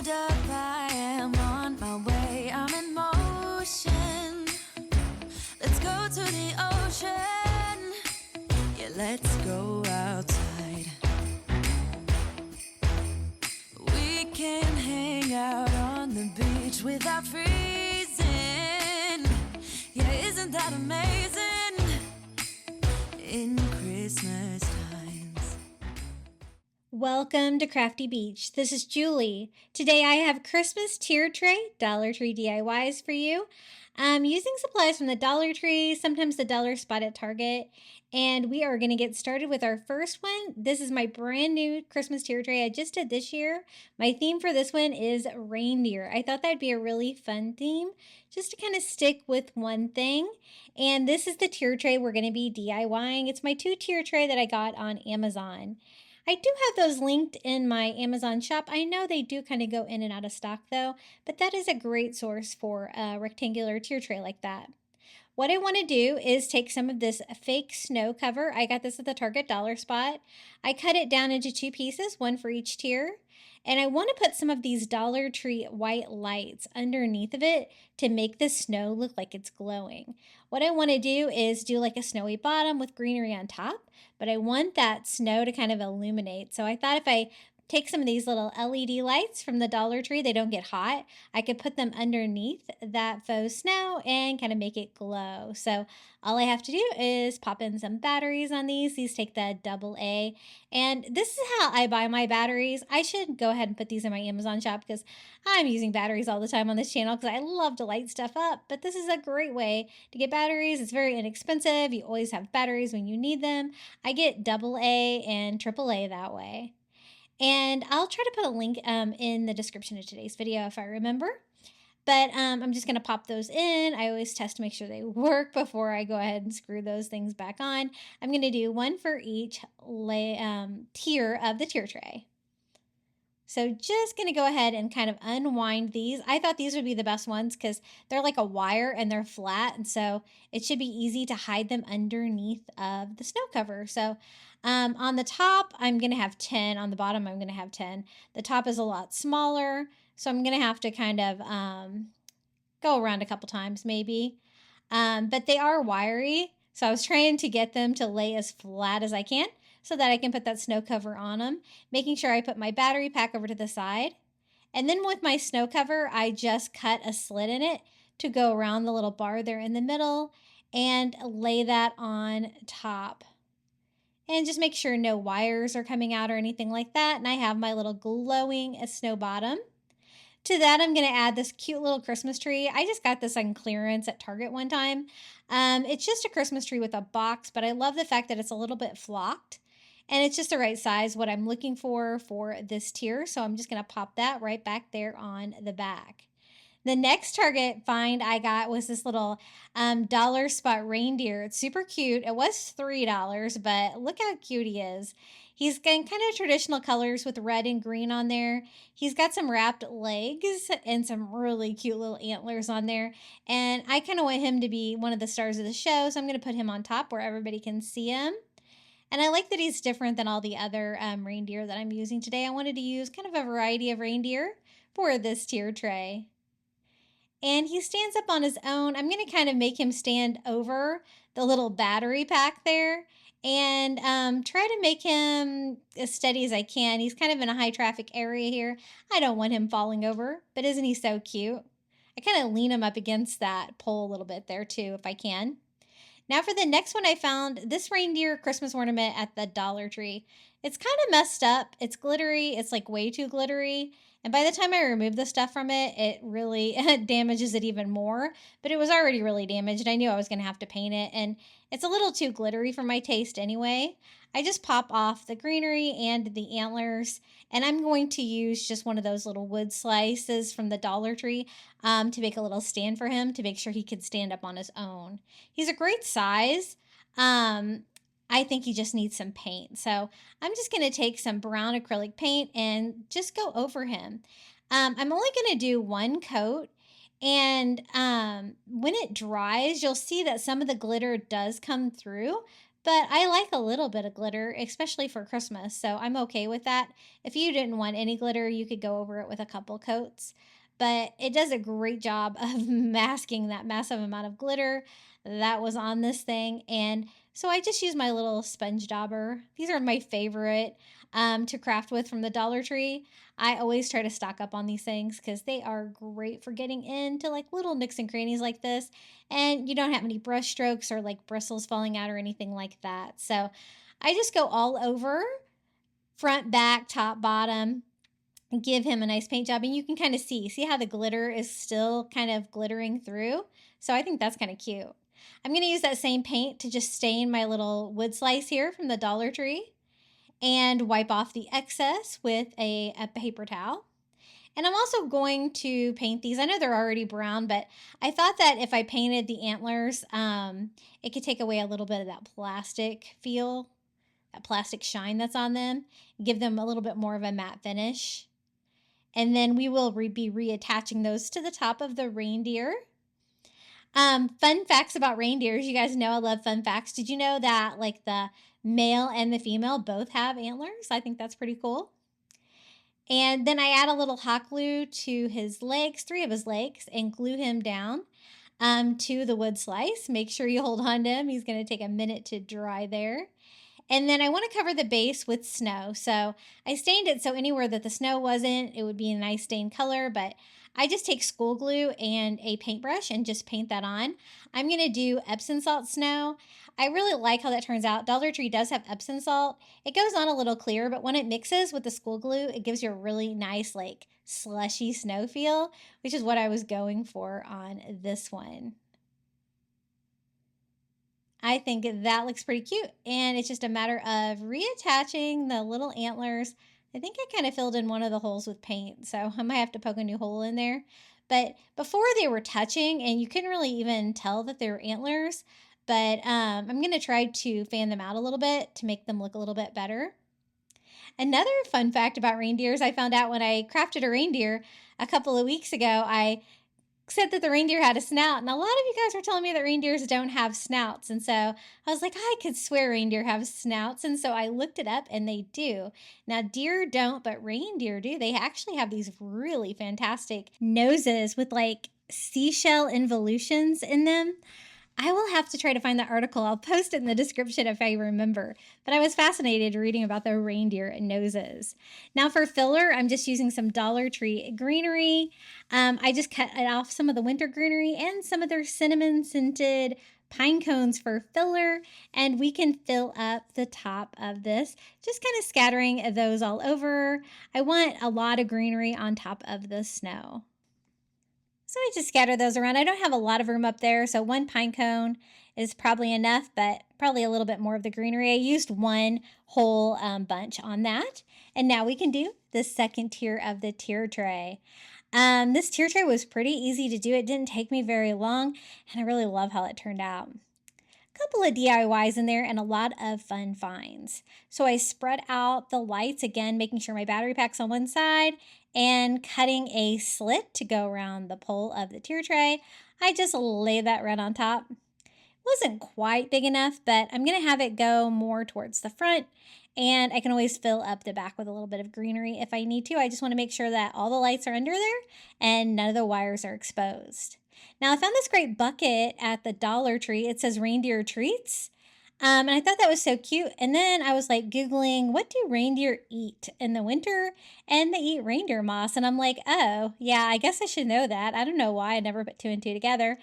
Hold up, I am on my way. I'm in motion. Let's go to the ocean. Yeah, let's go outside. We can hang out on the beach without freezing. Yeah, isn't that amazing? In Christmas times. Welcome to Crafty Beach. This is Julie. Today I have Christmas tier tray, Dollar Tree DIYs for you. I'm using supplies from the Dollar Tree, sometimes the Dollar Spot at Target, and we are going to get started with our first one. This is my brand new Christmas tier tray I just did this year. My theme for this one is reindeer. I thought that'd be a really fun theme just to kind of stick with one thing. And this is the tier tray we're going to be DIYing. It's my 2-tier tray that I got on Amazon. I do have those linked in my Amazon shop. I know they do kind of go in and out of stock though, but that is a great source for a rectangular tier tray like that. What I want to do is take some of this fake snow cover. I got this at the Target Dollar Spot. I cut it down into 2 pieces, one for each tier. And I want to put some of these Dollar Tree white lights underneath of it to make the snow look like it's glowing. What I want to do is do like a snowy bottom with greenery on top, but I want that snow to kind of illuminate. So I thought if I take some of these little LED lights from the Dollar Tree, they don't get hot, I could put them underneath that faux snow and kind of make it glow. So all I have to do is pop in some batteries on these. These take the AA. And this is how I buy my batteries. I should go ahead and put these in my Amazon shop because I'm using batteries all the time on this channel because I love to light stuff up. But this is a great way to get batteries. It's very inexpensive. You always have batteries when you need them. I get AA and AAA that way. And I'll try to put a link in the description of today's video if I remember. But I'm just going to pop those in. I always test to make sure they work before I go ahead and screw those things back on. I'm going to do one for each tier of the tier tray. So just going to go ahead and kind of unwind these. I thought these would be the best ones because they're like a wire and they're flat. And so it should be easy to hide them underneath of the snow cover. So on the top, I'm going to have 10. On the bottom, I'm going to have 10. The top is a lot smaller. So I'm going to have to kind of go around a couple times maybe. But they are wiry. So I was trying to get them to lay as flat as I can so that I can put that snow cover on them, making sure I put my battery pack over to the side. And then with my snow cover, I just cut a slit in it to go around the little bar there in the middle and lay that on top. And just make sure no wires are coming out or anything like that. And I have my little glowing snow bottom. To that, I'm going to add this cute little Christmas tree. I just got this on clearance at Target one time. It's just a Christmas tree with a box, but I love the fact that it's a little bit flocked. And it's just the right size, what I'm looking for this tier. So I'm just going to pop that right back there on the back. The next Target find I got was this little Dollar Spot reindeer. It's super cute. It was $3, but look how cute he is. He's got kind of traditional colors with red and green on there. He's got some wrapped legs and some really cute little antlers on there. And I kind of want him to be one of the stars of the show, so I'm going to put him on top where everybody can see him. And I like that he's different than all the other reindeer that I'm using today. I wanted to use kind of a variety of reindeer for this tier tray. And he stands up on his own. I'm going to kind of make him stand over the little battery pack there and try to make him as steady as I can. He's kind of in a high traffic area here. I don't want him falling over, but isn't he so cute? I kind of lean him up against that pole a little bit there too, if I can. Now for the next one, I found this reindeer Christmas ornament at the Dollar Tree. It's kind of messed up. It's glittery. It's like way too glittery. And by the time I remove the stuff from it, it really damages it even more. But it was already really damaged. I knew I was going to have to paint it. And it's a little too glittery for my taste anyway. I just pop off the greenery and the antlers. And I'm going to use just one of those little wood slices from the Dollar Tree to make a little stand for him to make sure he could stand up on his own. He's a great size. I think he just needs some paint. So I'm just going to take some brown acrylic paint and just go over him. I'm only going to do one coat. And when it dries, you'll see that some of the glitter does come through, But I like a little bit of glitter, especially for Christmas, so I'm okay with that. If you didn't want any glitter, you could go over it with a couple coats. But it does a great job of masking that massive amount of glitter that was on this thing. And so I just use my little sponge dauber. These are my favorite to craft with from the Dollar Tree. I always try to stock up on these things because they are great for getting into like little nooks and crannies like this, and you don't have any brush strokes or like bristles falling out or anything like that. So I just go all over, front, back, top, bottom, and give him a nice paint job. And you can kind of see how the glitter is still kind of glittering through. So I think that's kind of cute. I'm going to use that same paint to just stain my little wood slice here from the Dollar Tree and wipe off the excess with a paper towel. And I'm also going to paint these. I know they're already brown, but I thought that if I painted the antlers, it could take away a little bit of that plastic feel, that plastic shine that's on them, give them a little bit more of a matte finish. And then we will be reattaching those to the top of the reindeer. Fun facts about reindeers. You guys know I love fun facts. Did you know that like the male and the female both have antlers? I think that's pretty cool. And then I add a little hot glue to his legs, 3 of his legs, and glue him down to the wood slice. Make sure you hold on to him. He's going to take a minute to dry there. And then I want to cover the base with snow. So I stained it so anywhere that the snow wasn't, it would be a nice stained color, but I just take school glue and a paintbrush and just paint that on. I'm going to do Epsom salt snow. I really like how that turns out. Dollar Tree does have Epsom salt. It goes on a little clear, but when it mixes with the school glue, it gives you a really nice like slushy snow feel, which is what I was going for on this one. I think that looks pretty cute, and it's just a matter of reattaching the little antlers. I think I kind of filled in one of the holes with paint, so I might have to poke a new hole in there. But before they were touching, and you couldn't really even tell that they were antlers, but I'm going to try to fan them out a little bit to make them look a little bit better. Another fun fact about reindeers I found out when I crafted a reindeer a couple of weeks ago. I said that the reindeer had a snout, and a lot of you guys were telling me that reindeers don't have snouts, and so I was like, I could swear reindeer have snouts, and so I looked it up, and they do. Now, deer don't, but reindeer do. They actually have these really fantastic noses with like seashell involutions in them. I will have to try to find the article. I'll post it in the description if I remember. But I was fascinated reading about the reindeer noses. Now for filler, I'm just using some Dollar Tree greenery. I just cut off some of the winter greenery and some of their cinnamon scented pine cones for filler, and we can fill up the top of this, just kind of scattering those all over. I want a lot of greenery on top of the snow. So I just scatter those around. I don't have a lot of room up there, so 1 pine cone is probably enough, but probably a little bit more of the greenery. I used 1 whole bunch on that. And now we can do the second tier of the tier tray. This tier tray was pretty easy to do. It didn't take me very long, and I really love how it turned out. Couple of DIYs in there and a lot of fun finds. So I spread out the lights again, making sure my battery pack's on one side and cutting a slit to go around the pole of the tier tray. I just lay that right on top. Wasn't quite big enough, but I'm going to have it go more towards the front, and I can always fill up the back with a little bit of greenery if I need to. I just want to make sure that all the lights are under there and none of the wires are exposed. Now, I found this great bucket at the Dollar Tree. It says reindeer treats. And I thought that was so cute. And then I was like Googling, what do reindeer eat in the winter? And they eat reindeer moss. And I'm like, oh, yeah, I guess I should know that. I don't know why. I never put 2 and 2 together.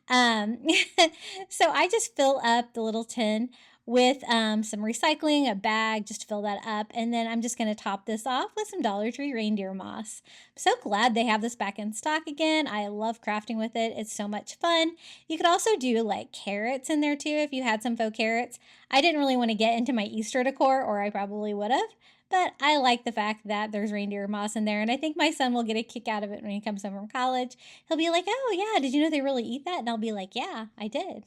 So I just fill up the little tin with some recycling, a bag, just to fill that up. And then I'm just going to top this off with some Dollar Tree reindeer moss. I'm so glad they have this back in stock again. I love crafting with it. It's so much fun. You could also do like carrots in there too if you had some faux carrots. I didn't really want to get into my Easter decor, or I probably would have. But I like the fact that there's reindeer moss in there, and I think my son will get a kick out of it when he comes home from college. He'll be like, oh yeah, did you know they really eat that? And I'll be like, yeah, I did.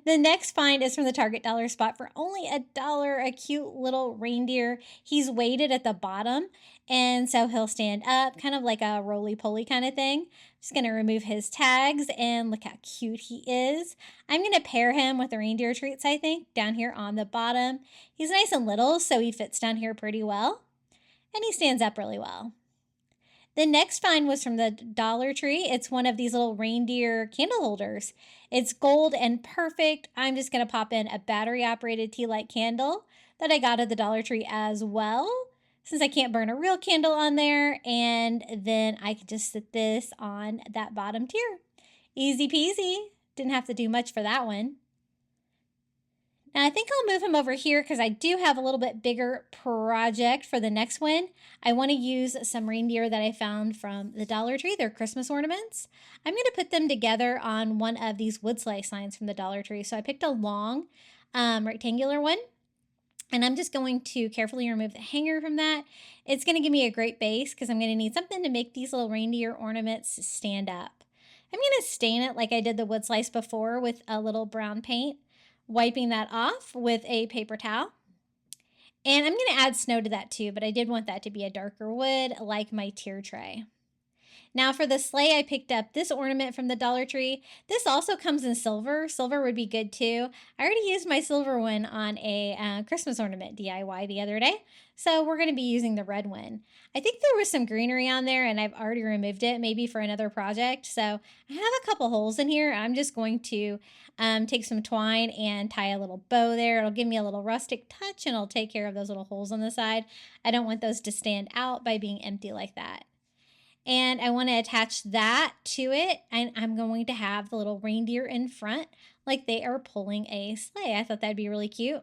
The next find is from the Target dollar spot for only $1, a cute little reindeer. He's weighted at the bottom, And so he'll stand up, kind of like a roly-poly kind of thing. Just going to remove his tags and look how cute he is. I'm going to pair him with the reindeer treats, I think, down here on the bottom. He's nice and little, so he fits down here pretty well. And he stands up really well. The next find was from the Dollar Tree. It's one of these little reindeer candle holders. It's gold and perfect. I'm just going to pop in a battery-operated tea light candle that I got at the Dollar Tree as well, since I can't burn a real candle on there. And then I could just sit this on that bottom tier. Easy peasy. Didn't have to do much for that one. Now I think I'll move him over here because I do have a little bit bigger project for the next one. I want to use some reindeer that I found from the Dollar Tree. They're Christmas ornaments. I'm going to put them together on one of these wood sleigh signs from the Dollar Tree. So I picked a long rectangular one. And I'm just going to carefully remove the hanger from that. It's going to give me a great base because I'm going to need something to make these little reindeer ornaments stand up. I'm going to stain it like I did the wood slice before with a little brown paint, wiping that off with a paper towel. And I'm going to add snow to that too, but I did want that to be a darker wood like my tier tray. Now for the sleigh, I picked up this ornament from the Dollar Tree. This also comes in silver. Silver would be good too. I already used my silver one on a Christmas ornament DIY the other day, so we're going to be using the red one. I think there was some greenery on there and I've already removed it, maybe for another project. So I have a couple holes in here. I'm just going to take some twine and tie a little bow there. It'll give me a little rustic touch and it'll take care of those little holes on the side. I don't want those to stand out by being empty like that. And I want to attach that to it, and I'm going to have the little reindeer in front like they are pulling a sleigh. I thought that'd be really cute.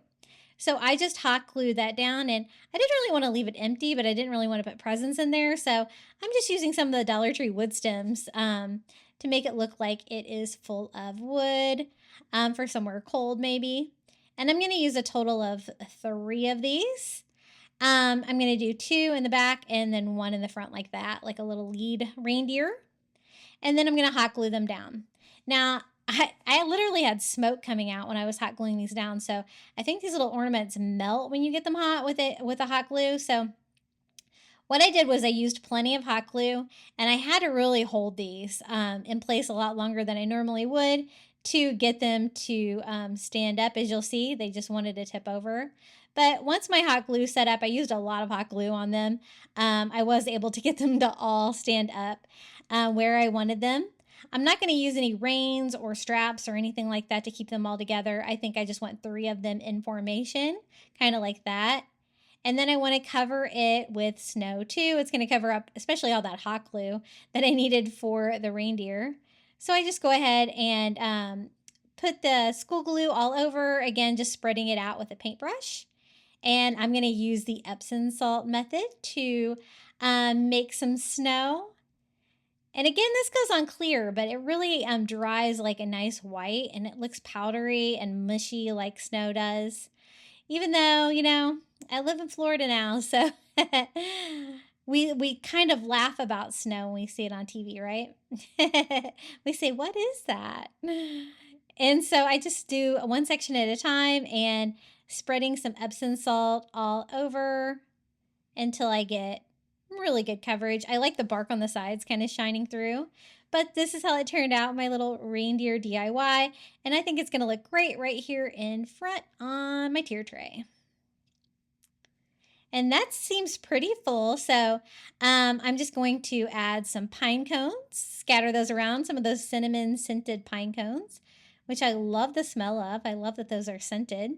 So I just hot glued that down, and I didn't really want to leave it empty, but I didn't really want to put presents in there. So I'm just using some of the Dollar Tree wood stems to make it look like it is full of wood for somewhere cold maybe. And I'm going to use a total of 3 of these. I'm going to do 2 in the back and then 1 in the front like that, like a little lead reindeer. And then I'm going to hot glue them down. Now, I literally had smoke coming out when I was hot gluing these down. So I think these little ornaments melt when you get them hot with the hot glue. So what I did was I used plenty of hot glue, and I had to really hold these in place a lot longer than I normally would to get them to stand up. As you'll see, they just wanted to tip over. But once my hot glue set up, I used a lot of hot glue on them. I was able to get them to all stand up where I wanted them. I'm not going to use any reins or straps or anything like that to keep them all together. I think I just want 3 of them in formation, kind of like that. And then I want to cover it with snow too. It's going to cover up especially all that hot glue that I needed for the reindeer. So I just go ahead and put the school glue all over, again, just spreading it out with a paintbrush. And I'm going to use the Epsom salt method to make some snow. And again, this goes on clear, but it really dries like a nice white, and it looks powdery and mushy like snow does. Even though, you know, I live in Florida now, so we kind of laugh about snow when we see it on TV, right? We say, what is that? And so I just do one section at a time and spreading some Epsom salt all over until I get really good coverage. I like the bark on the sides kind of shining through. But this is how it turned out, my little reindeer DIY. And I think it's going to look great right here in front on my tier tray. And that seems pretty full. So I'm just going to add some pine cones, scatter those around, some of those cinnamon scented pine cones, which I love the smell of. I love that those are scented.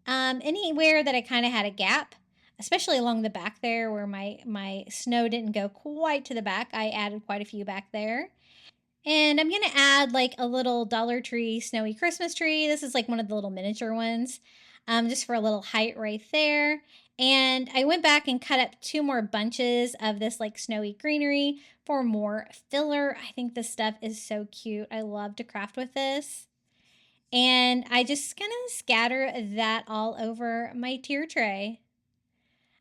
Anywhere that I kind of had a gap, especially along the back there where my snow didn't go quite to the back, I added quite a few back there. And I'm going to add like a little Dollar Tree snowy Christmas tree. This is like one of the little miniature ones, just for a little height right there. And I went back and cut up 2 more bunches of this like snowy greenery for more filler. I think this stuff is so cute. I love to craft with this. And I just kind of scatter that all over my tier tray.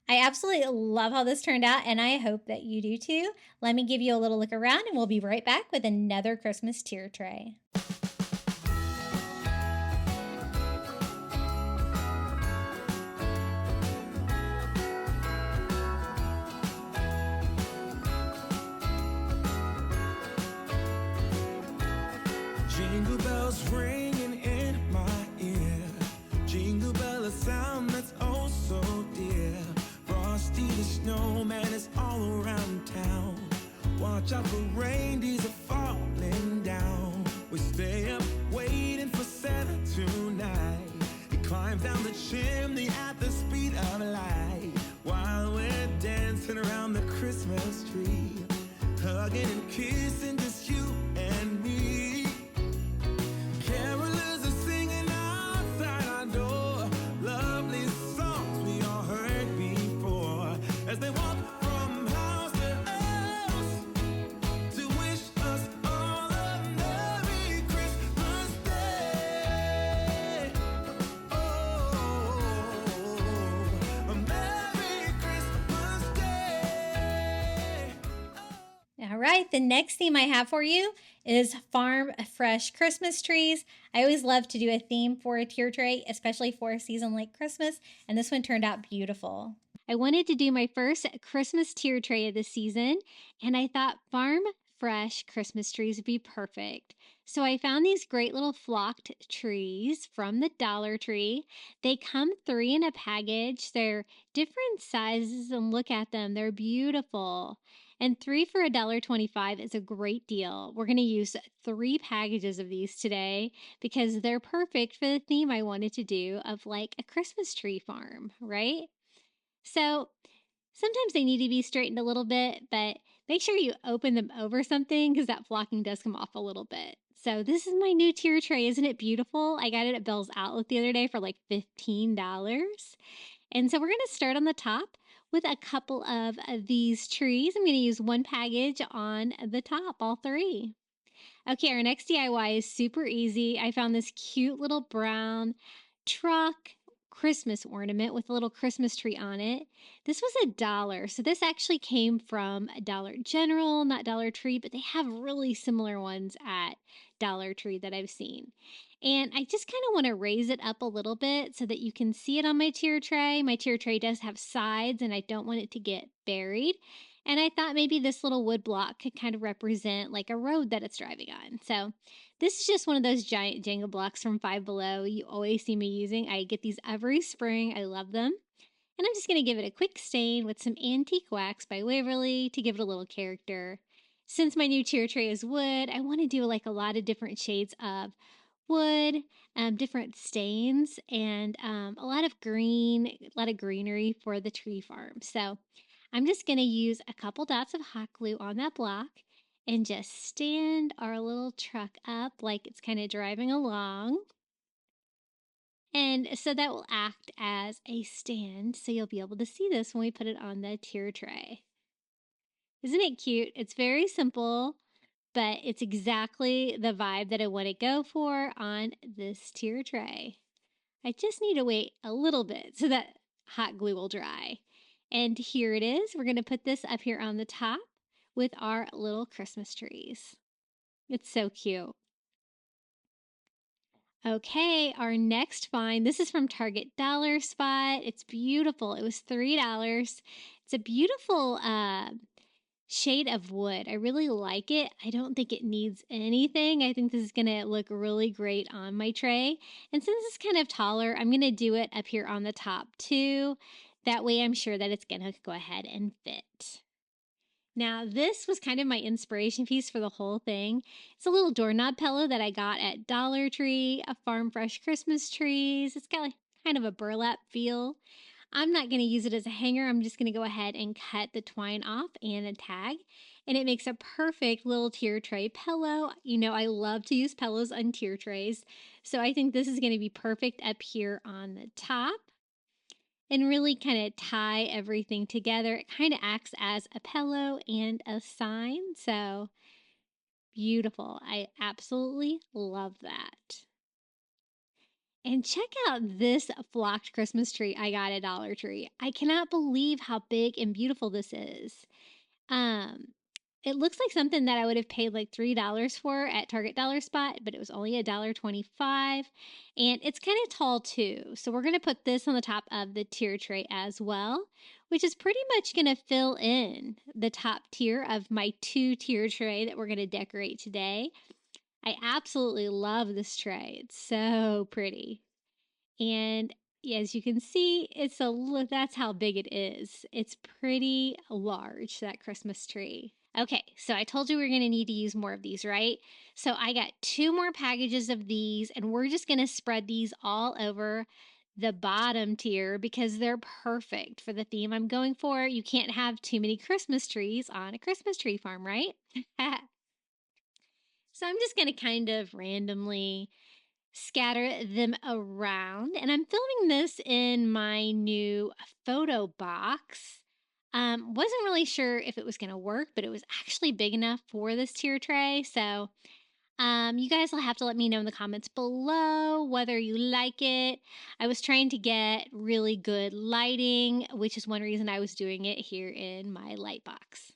I absolutely love how this turned out, and I hope that you do too. Let me give you a little look around, and we'll be right back with another Christmas tier tray. Watch out for reindeers are falling down. We stay up waiting for Santa tonight. He climbs down the chimney at the speed of light, while we're dancing around the Christmas tree, hugging and kissing just you and me. Carolers are singing outside our door, lovely songs we all heard before, as they walk from house to house to wish us all a Merry Christmas Day. Oh, a Merry Christmas Day. All right, the next theme I have for you is farm fresh Christmas trees. I always love to do a theme for a tier tray, especially for a season like Christmas, and this one turned out beautiful. I wanted to do my first Christmas tier tray of the season, and I thought farm fresh Christmas trees would be perfect. So I found these great little flocked trees from the Dollar Tree. They come 3 in a package. They're different sizes, and look at them. They're beautiful. And 3 for $1.25 is a great deal. We're going to use 3 packages of these today because they're perfect for the theme I wanted to do of like a Christmas tree farm, right? So sometimes they need to be straightened a little bit, but make sure you open them over something because that flocking does come off a little bit. So this is my new tier tray. Isn't it beautiful? I got it at Bell's Outlet the other day for like $15. And so we're going to start on the top with a couple of these trees. I'm going to use 1 package on the top, all 3. Okay, our next DIY is super easy. I found this cute little brown truck Christmas ornament with a little Christmas tree on it. This was $1. So this actually came from Dollar General, not Dollar Tree, but they have really similar ones at Dollar Tree that I've seen. And I just kind of want to raise it up a little bit so that you can see it on my tier tray. My tier tray does have sides and I don't want it to get buried. And I thought maybe this little wood block could kind of represent like a road that it's driving on. So this is just one of those giant Jenga blocks from Five Below you always see me using. I get these every spring. I love them. And I'm just going to give it a quick stain with some antique wax by Waverly to give it a little character. Since my new tier tray is wood, I want to do like a lot of different shades of wood, different stains, and a lot of green, a lot of greenery for the tree farm. So I'm just going to use a couple dots of hot glue on that block and just stand our little truck up like it's kind of driving along. And so that will act as a stand, so you'll be able to see this when we put it on the tier tray. Isn't it cute? It's very simple, but it's exactly the vibe that I want to go for on this tier tray. I just need to wait a little bit so that hot glue will dry. And here it is. We're going to put this up here on the top with our little Christmas trees. It's so cute. Okay, our next find, this is from Target Dollar Spot. It's beautiful. It was $3. It's a beautiful shade of wood. I really like it. I don't think it needs anything. I think this is going to look really great on my tray. And since it's kind of taller, I'm going to do it up here on the top too. That way I'm sure that it's going to go ahead and fit. Now, this was kind of my inspiration piece for the whole thing. It's a little doorknob pillow that I got at Dollar Tree, a Farm Fresh Christmas trees. It's got kind of a burlap feel. I'm not going to use it as a hanger. I'm just going to go ahead and cut the twine off and a tag. And it makes a perfect little tier tray pillow. You know, I love to use pillows on tier trays. So I think this is going to be perfect up here on the top. And really kind of tie everything together. It kind of acts as a pillow and a sign. So beautiful. I absolutely love that. And check out this flocked Christmas tree I got at Dollar Tree. I cannot believe how big and beautiful this is. It looks like something that I would have paid like $3 for at Target Dollar Spot, but it was only $1.25. And it's kind of tall too. So we're going to put this on the top of the tier tray as well, which is pretty much going to fill in the top tier of my 2-tier tray that we're going to decorate today. I absolutely love this tray. It's so pretty. And as you can see, that's how big it is. It's pretty large, that Christmas tree. Okay, so I told you we're going to need to use more of these, right? So I got 2 more packages of these, and we're just going to spread these all over the bottom tier because they're perfect for the theme I'm going for. You can't have too many Christmas trees on a Christmas tree farm, right? So I'm just going to kind of randomly scatter them around. And I'm filming this in my new photo box. Wasn't really sure if it was going to work, but it was actually big enough for this tier tray. So you guys will have to let me know in the comments below whether you like it. I was trying to get really good lighting, which is one reason I was doing it here in my light box.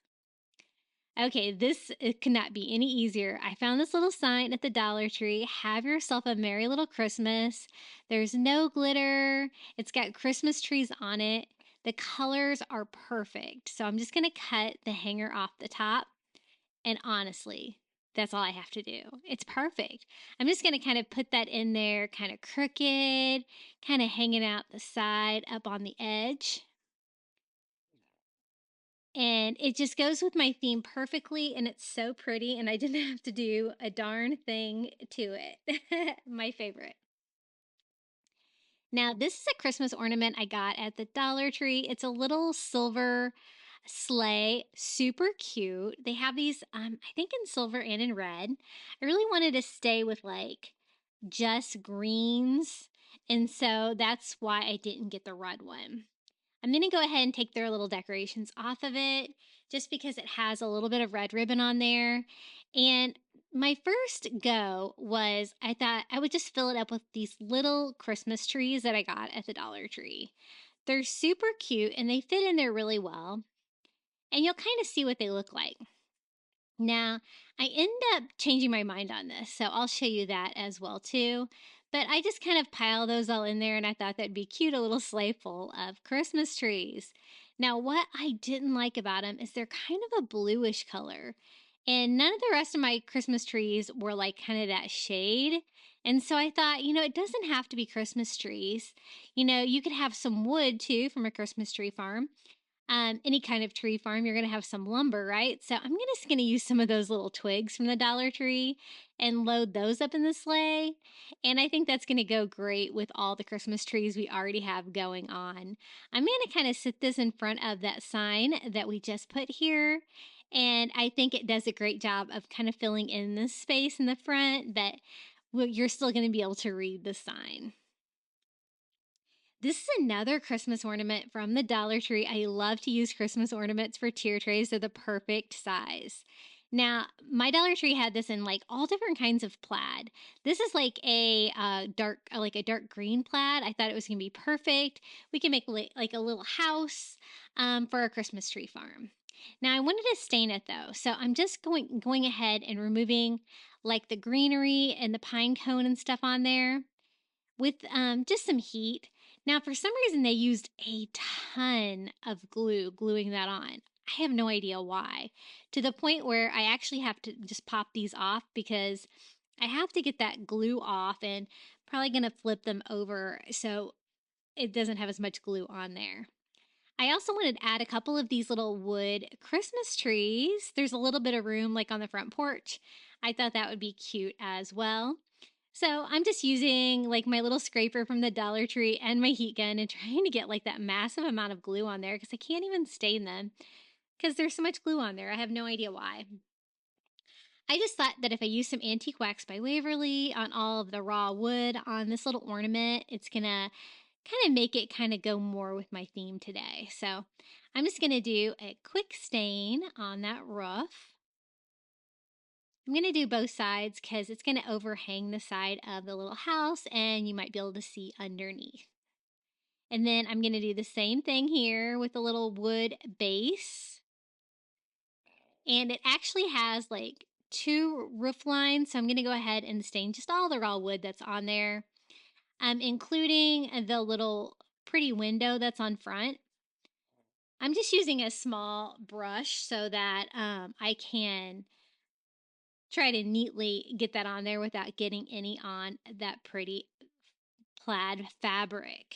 Okay, it could not be any easier. I found this little sign at the Dollar Tree. Have yourself a merry little Christmas. There's no glitter. It's got Christmas trees on it. The colors are perfect. So I'm just going to cut the hanger off the top. And honestly, that's all I have to do. It's perfect. I'm just going to kind of put that in there, kind of crooked, kind of hanging out the side up on the edge. And it just goes with my theme perfectly, and it's so pretty, and I didn't have to do a darn thing to it. My favorite. Now, this is a Christmas ornament I got at the Dollar Tree. It's a little silver sleigh, super cute. They have these, I think in silver and in red. I really wanted to stay with like just greens, and so that's why I didn't get the red one. I'm going to go ahead and take their little decorations off of it just because it has a little bit of red ribbon on there. And my first go was I thought I would just fill it up with these little Christmas trees that I got at the Dollar Tree. They're super cute and they fit in there really well. And you'll kind of see what they look like. Now, I end up changing my mind on this, so I'll show you that as well too. But I just kind of pile those all in there, and I thought that'd be cute, a little sleigh full of Christmas trees. Now, what I didn't like about them is they're kind of a bluish color, and none of the rest of my Christmas trees were like kind of that shade. And so I thought, it doesn't have to be Christmas trees. You could have some wood too from a Christmas tree farm. Any kind of tree farm, you're going to have some lumber, right? So I'm just going to use some of those little twigs from the Dollar Tree and load those up in the sleigh. And I think that's going to go great with all the Christmas trees we already have going on. I'm going to kind of sit this in front of that sign that we just put here. And I think it does a great job of kind of filling in this space in the front that you're still going to be able to read the sign. This is another Christmas ornament from the Dollar Tree. I love to use Christmas ornaments for tier trays. They're the perfect size. Now, my Dollar Tree had this in like all different kinds of plaid. This is like a dark green plaid. I thought it was gonna be perfect. We can make like a little house for a Christmas tree farm. Now, I wanted to stain it though, so I'm just going ahead and removing like the greenery and the pine cone and stuff on there with just some heat. Now, for some reason, they used a ton of glue gluing that on. I have no idea why, to the point where I actually have to just pop these off because I have to get that glue off and probably going to flip them over so it doesn't have as much glue on there. I also wanted to add a couple of these little wood Christmas trees. There's a little bit of room like on the front porch. I thought that would be cute as well. So I'm just using like my little scraper from the Dollar Tree and my heat gun and trying to get like that massive amount of glue on there because I can't even stain them because there's so much glue on there. I have no idea why. I just thought that if I use some Antique Wax by Waverly on all of the raw wood on this little ornament, it's going to kind of make it kind of go more with my theme today. So I'm just going to do a quick stain on that roof. I'm going to do both sides because it's going to overhang the side of the little house and you might be able to see underneath. And then I'm going to do the same thing here with a little wood base. And it actually has like 2 roof lines. So I'm going to go ahead and stain just all the raw wood that's on there, including the little pretty window that's on front. I'm just using a small brush so that I can try to neatly get that on there without getting any on that pretty plaid fabric.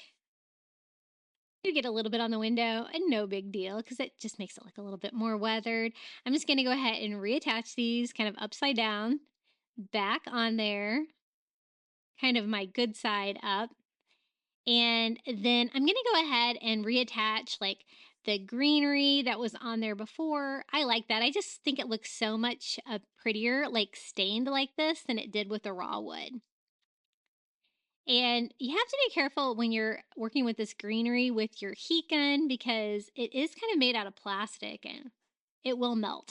You get a little bit on the window and no big deal because it just makes it look a little bit more weathered. I'm just going to go ahead and reattach these kind of upside down back on there, kind of my good side up. And then I'm going to go ahead and reattach like the greenery that was on there before. I like that. I just think it looks so much prettier, like stained like this than it did with the raw wood. And you have to be careful when you're working with this greenery with your heat gun because it is kind of made out of plastic and it will melt.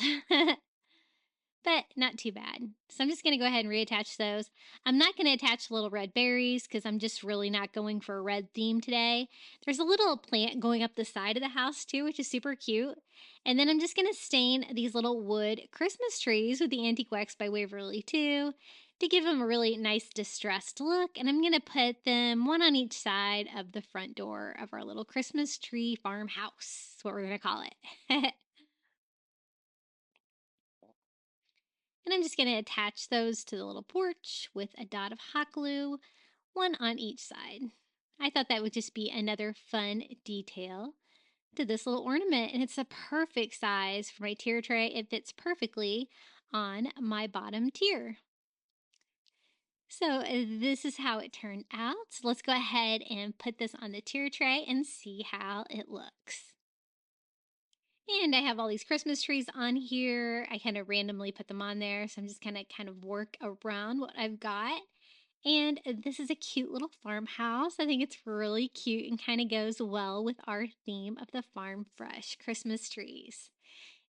But not too bad. So I'm just going to go ahead and reattach those. I'm not going to attach little red berries because I'm just really not going for a red theme today. There's a little plant going up the side of the house too, which is super cute. And then I'm just going to stain these little wood Christmas trees with the Antique Wax by Waverly too to give them a really nice distressed look. And I'm going to put them one on each side of the front door of our little Christmas tree farmhouse. That's what we're going to call it. And I'm just going to attach those to the little porch with a dot of hot glue, one on each side. I thought that would just be another fun detail to this little ornament, and it's a perfect size for my tier tray. It fits perfectly on my bottom tier. So this is how it turned out. So let's go ahead and put this on the tier tray and see how it looks. And I have all these Christmas trees on here. I kind of randomly put them on there. So I'm just going to kind of work around what I've got. And this is a cute little farmhouse. I think it's really cute and kind of goes well with our theme of the farm fresh Christmas trees.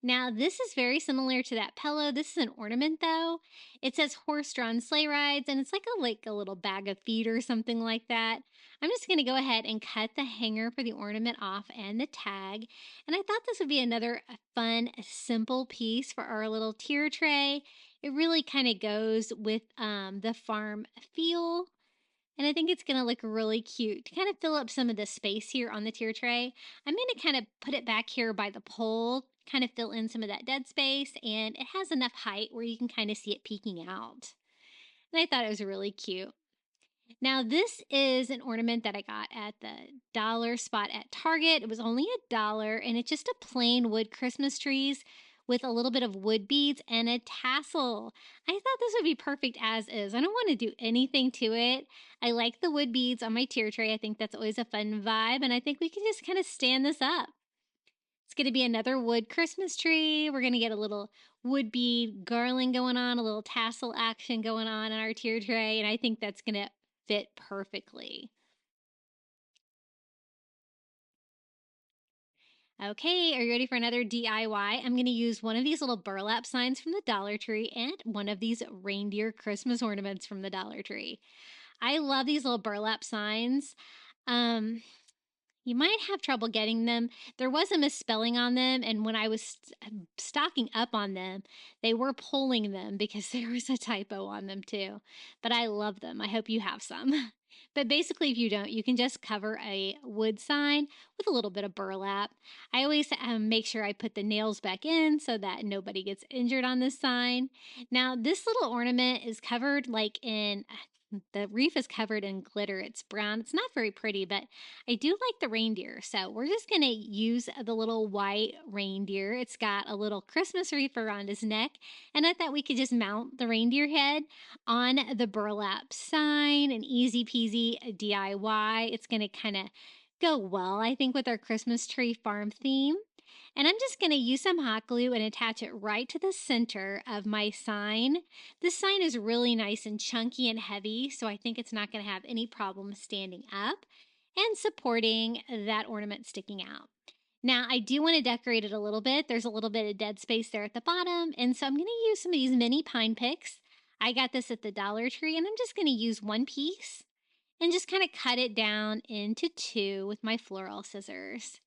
Now, this is very similar to that pillow. This is an ornament, though. It says horse-drawn sleigh rides, and it's like a little bag of feed or something like that. I'm just going to go ahead and cut the hanger for the ornament off and the tag. And I thought this would be another fun, simple piece for our little tier tray. It really kind of goes with the farm feel. And I think it's going to look really cute to kind of fill up some of the space here on the tier tray. I'm going to kind of put it back here by the pole, kind of fill in some of that dead space, and it has enough height where you can kind of see it peeking out. And I thought it was really cute. Now, this is an ornament that I got at the dollar spot at Target. It was only $1, and it's just a plain wood Christmas trees with a little bit of wood beads and a tassel. I thought this would be perfect as is. I don't want to do anything to it. I like the wood beads on my tier tray. I think that's always a fun vibe, and I think we can just kind of stand this up. It's going to be another wood Christmas tree. We're going to get a little wood bead garland going on, a little tassel action going on our tier tray, and I think that's going to fit perfectly. Okay, are you ready for another DIY? I'm going to use one of these little burlap signs from the Dollar Tree and one of these reindeer Christmas ornaments from the Dollar Tree. I love these little burlap signs. You might have trouble getting them. There was a misspelling on them, and when I was stocking up on them, they were pulling them because there was a typo on them too. But I love them. I hope you have some. But basically, if you don't, you can just cover a wood sign with a little bit of burlap. I always make sure I put the nails back in so that nobody gets injured on this sign. Now, this little ornament is covered like in the reef is covered in glitter. It's brown. It's not very pretty, but I do like the reindeer. So we're just going to use the little white reindeer. It's got a little Christmas wreath around his neck. And I thought we could just mount the reindeer head on the burlap sign. An easy peasy DIY. It's going to kind of go well, I think, with our Christmas tree farm theme. And I'm just going to use some hot glue and attach it right to the center of my sign. This sign is really nice and chunky and heavy, so I think it's not going to have any problem standing up and supporting that ornament sticking out. Now, I do want to decorate it a little bit. There's a little bit of dead space there at the bottom, and so I'm going to use some of these mini pine picks. I got this at the Dollar Tree, and I'm just going to use one piece and just kind of cut it down into two with my floral scissors.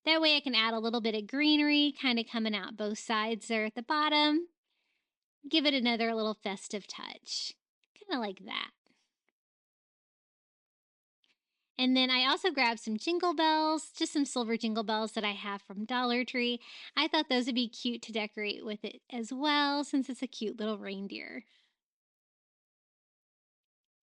That way I can add a little bit of greenery kind of coming out both sides there at the bottom. Give it another little festive touch, kind of like that. And then I also grabbed some jingle bells, just some silver jingle bells that I have from Dollar Tree. I thought those would be cute to decorate with it as well, since it's a cute little reindeer.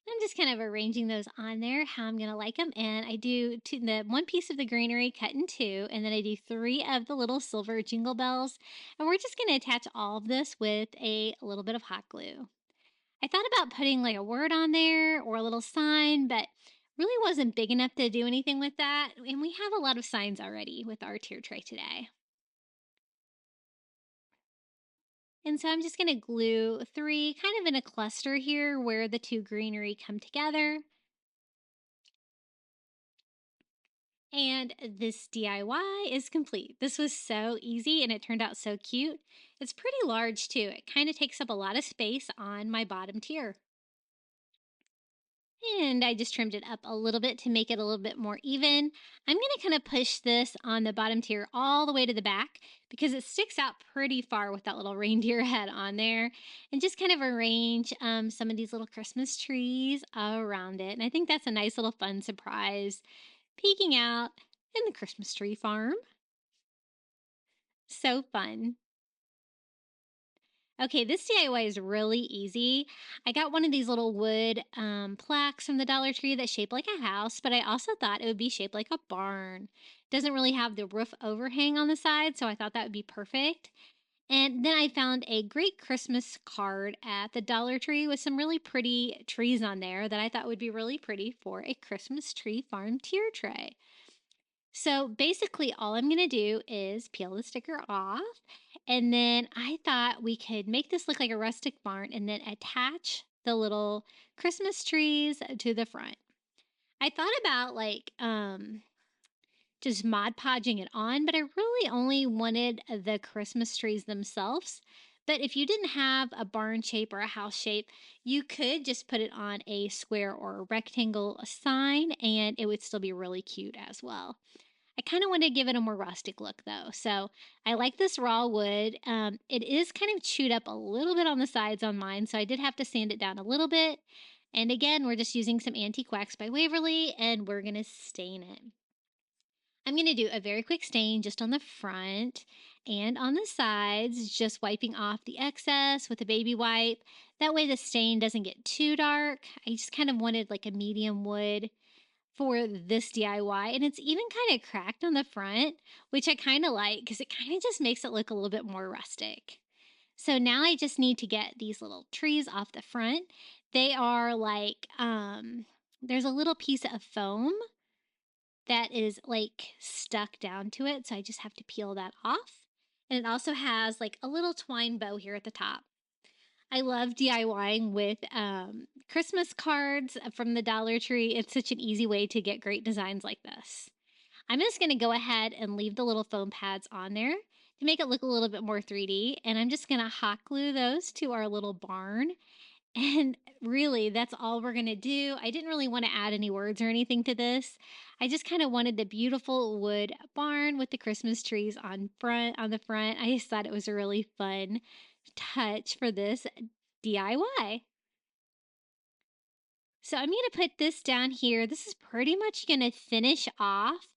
I'm just kind of arranging those on there how I'm going to like them. And I do the one piece of the greenery cut in two, and then I do 3 of the little silver jingle bells. And we're just going to attach all of this with a little bit of hot glue. I thought about putting like a word on there or a little sign, but really wasn't big enough to do anything with that. And we have a lot of signs already with our tier tray today. And so I'm just going to glue 3 kind of in a cluster here where the 2 greenery come together. And this DIY is complete. This was so easy and it turned out so cute. It's pretty large too. It kind of takes up a lot of space on my bottom tier. And I just trimmed it up a little bit to make it a little bit more even. I'm going to kind of push this on the bottom tier all the way to the back because it sticks out pretty far with that little reindeer head on there. And just kind of arrange some of these little Christmas trees around it. And I think that's a nice little fun surprise peeking out in the Christmas tree farm. So fun. Okay, this DIY is really easy. I got one of these little wood plaques from the Dollar Tree that's shaped like a house, but I also thought it would be shaped like a barn. Doesn't really have the roof overhang on the side, so I thought that would be perfect. And then I found a great Christmas card at the Dollar Tree with some really pretty trees on there that I thought would be really pretty for a Christmas tree farm tier tray. So basically all I'm going to do is peel the sticker off, and then I thought we could make this look like a rustic barn and then attach the little Christmas trees to the front. I thought about just Mod Podging it on, but I really only wanted the Christmas trees themselves. But if you didn't have a barn shape or a house shape, you could just put it on a square or a rectangle sign and it would still be really cute as well. I kind of want to give it a more rustic look though. So I like this raw wood. It is kind of chewed up a little bit on the sides on mine, so I did have to sand it down a little bit. And again, we're just using some Antique Wax by Waverly and we're going to stain it. I'm going to do a very quick stain just on the front and on the sides, just wiping off the excess with a baby wipe. That way the stain doesn't get too dark. I just kind of wanted like a medium wood for this DIY, and it's even kind of cracked on the front, which I kind of like because it kind of just makes it look a little bit more rustic. So now I just need to get these little trees off the front. They are like, there's a little piece of foam that is like stuck down to it, so I just have to peel that off. And it also has like a little twine bow here at the top. I love DIYing with Christmas cards from the Dollar Tree. It's such an easy way to get great designs like this. I'm just going to go ahead and leave the little foam pads on there to make it look a little bit more 3D. And I'm just going to hot glue those to our little barn. And really, that's all we're going to do. I didn't really want to add any words or anything to this. I just kind of wanted the beautiful wood barn with the Christmas trees on the front. I just thought it was a really fun touch for this DIY. So I'm going to put this down here. This is pretty much going to finish off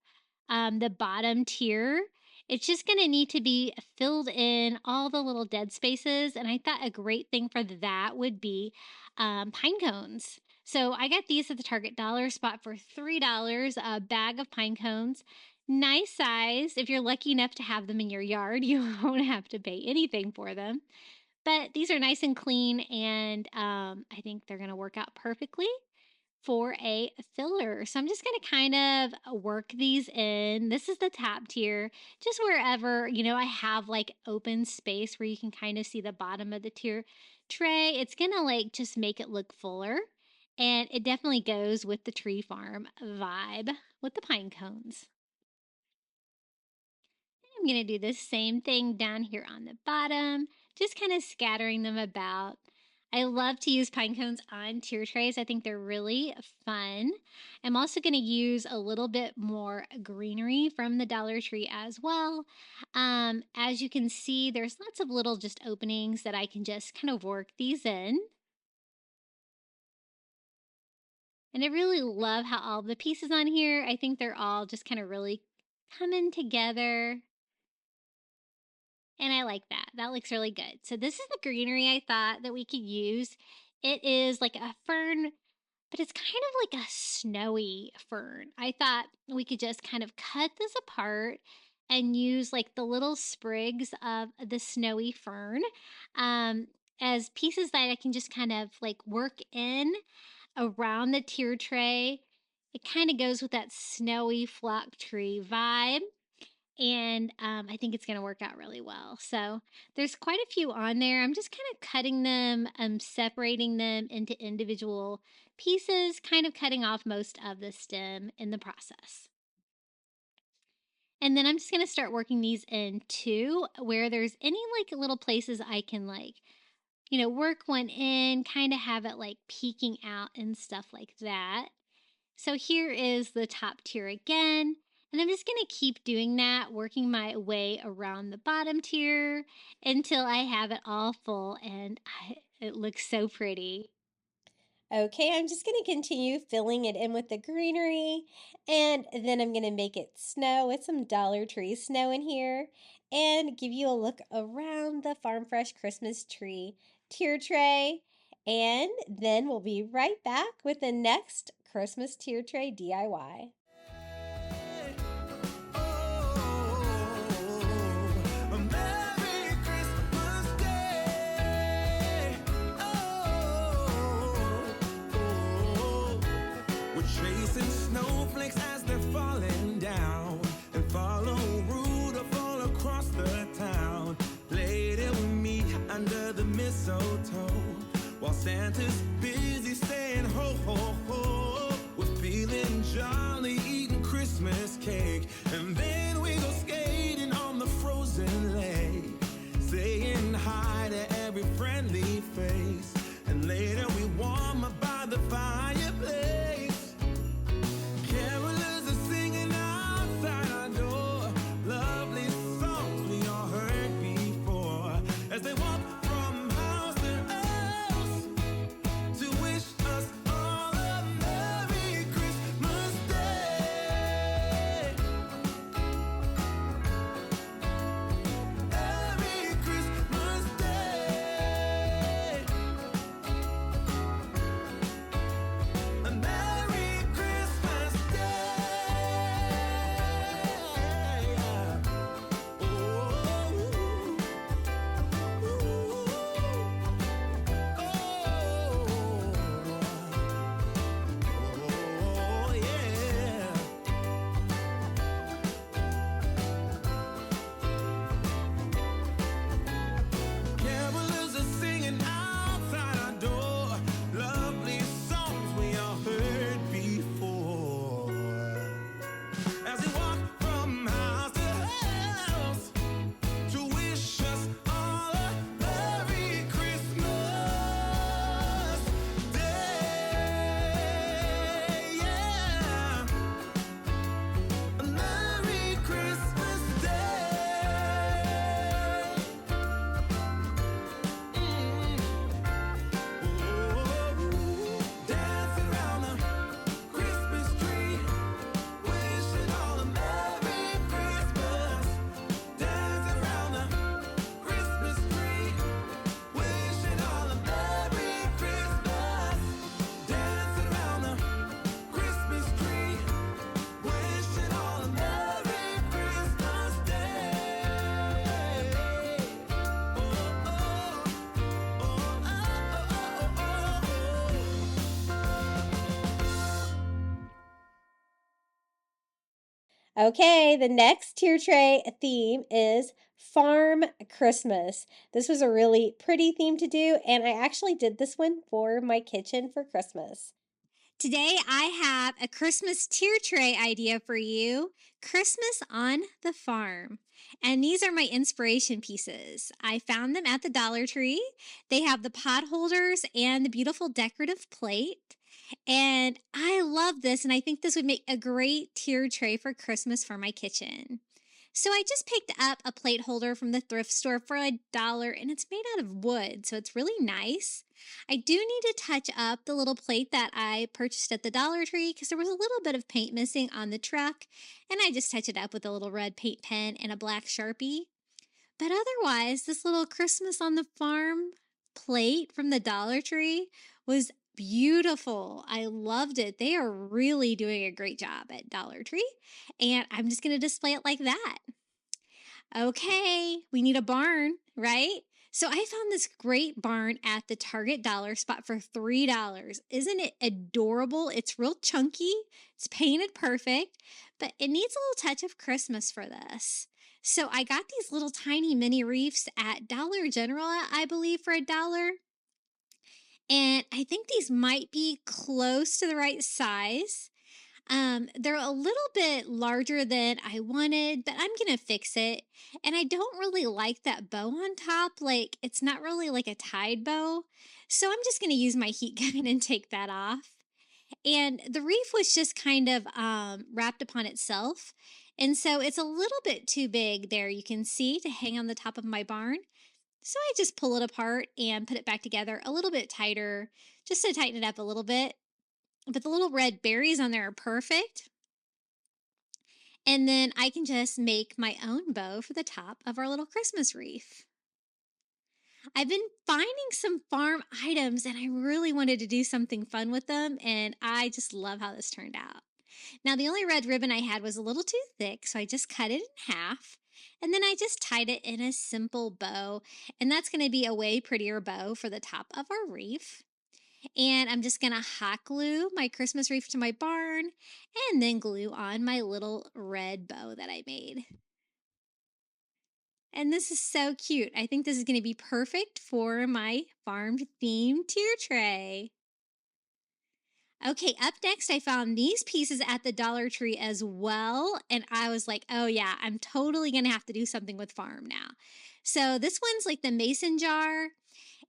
the bottom tier. It's just going to need to be filled in all the little dead spaces. And I thought a great thing for that would be pine cones. So I got these at the Target dollar spot for $3, a bag of pine cones. Nice size. If you're lucky enough to have them in your yard, you won't have to pay anything for them. But these are nice and clean, and I think they're going to work out perfectly for a filler. So I'm just going to kind of work these in. This is the top tier, just wherever, I have like open space where you can kind of see the bottom of the tier tray. It's going to like just make it look fuller. And it definitely goes with the tree farm vibe with the pine cones. I'm going to do the same thing down here on the bottom, just kind of scattering them about. I love to use pine cones on tier trays. I think they're really fun. I'm also going to use a little bit more greenery from the Dollar Tree as well. As you can see, there's lots of little just openings that I can just kind of work these in. And I really love how all the pieces on here, I think they're all just kind of really coming together. And I like that. That looks really good. So this is the greenery I thought that we could use. It is like a fern but it's kind of like a snowy fern. I thought we could just kind of cut this apart and use like the little sprigs of the snowy fern um, as pieces that I can just kind of like work in around the tier tray. It kind of goes with that snowy flock tree vibe. And I think it's going to work out really well. So there's quite a few on there. I'm just kind of cutting them, separating them into individual pieces, kind of cutting off most of the stem in the process. And then I'm just going to start working these in too, where there's any like little places I can like, work one in, kind of have it like peeking out and stuff like that. So here is the top tier again. And I'm just going to keep doing that, working my way around the bottom tier until I have it all full and it looks so pretty. Okay, I'm just going to continue filling it in with the greenery, and then I'm going to make it snow with some Dollar Tree snow in here and give you a look around the Farm Fresh Christmas tree tier tray. And then we'll be right back with the next Christmas tier tray DIY. Chasing snowflakes as they're falling down, and follow Rudolph all across the town. Later we meet under the mistletoe, while Santa's busy saying ho ho ho. We're feeling jolly, eating Christmas cake, and then we go skating on the frozen lake, saying hi to every friendly face, and later we warm up by the fireplace. Okay, the next tier tray theme is Farm Christmas. This was a really pretty theme to do, and I actually did this one for my kitchen for Christmas. Today I have a Christmas tier tray idea for you, Christmas on the Farm. And these are my inspiration pieces. I found them at the Dollar Tree. They have the pot holders and the beautiful decorative plate. And I love this, and I think this would make a great tier tray for Christmas for my kitchen. So I just picked up a plate holder from the thrift store for $1, and it's made out of wood, so it's really nice. I do need to touch up the little plate that I purchased at the Dollar Tree because there was a little bit of paint missing on the truck, and I just touched it up with a little red paint pen and a black Sharpie. But otherwise, this little Christmas on the Farm plate from the Dollar Tree was beautiful. I loved it. They are really doing a great job at Dollar Tree, and I'm just going to display it like that. Okay, we need a barn, right? So I found this great barn at the Target dollar spot for $3. Isn't it adorable? It's real chunky. It's painted perfect, but it needs a little touch of Christmas for this. So I got these little tiny mini reefs at Dollar General, I believe, for $1. And I think these might be close to the right size. They're a little bit larger than I wanted, but I'm gonna fix it. And I don't really like that bow on top. Like, it's not really like a tied bow. So I'm just gonna use my heat gun and take that off. And the reef was just kind of wrapped upon itself. And so it's a little bit too big there, you can see, to hang on the top of my barn. So I just pull it apart and put it back together a little bit tighter, just to tighten it up a little bit. But the little red berries on there are perfect. And then I can just make my own bow for the top of our little Christmas wreath. I've been finding some farm items and I really wanted to do something fun with them, and I just love how this turned out. Now, the only red ribbon I had was a little too thick, so I just cut it in half. And then I just tied it in a simple bow, and that's going to be a way prettier bow for the top of our wreath. And I'm just going to hot glue my Christmas wreath to my barn and then glue on my little red bow that I made. And this is so cute. I think this is going to be perfect for my farm themed tier tray. Okay, up next, I found these pieces at the Dollar Tree as well. And I was like, oh yeah, I'm totally going to have to do something with farm now. So this one's like the mason jar,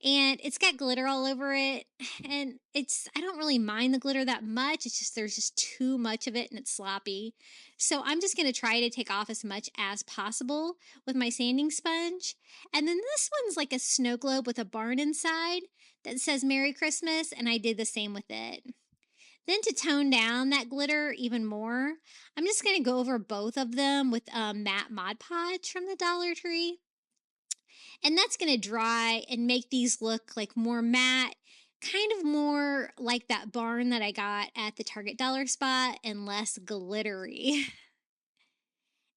and it's got glitter all over it. And I don't really mind the glitter that much. It's just, there's just too much of it and it's sloppy. So I'm just going to try to take off as much as possible with my sanding sponge. And then this one's like a snow globe with a barn inside that says Merry Christmas. And I did the same with it. Then to tone down that glitter even more, I'm just going to go over both of them with matte Mod Podge from the Dollar Tree. And that's going to dry and make these look like more matte, kind of more like that barn that I got at the Target dollar spot, and less glittery.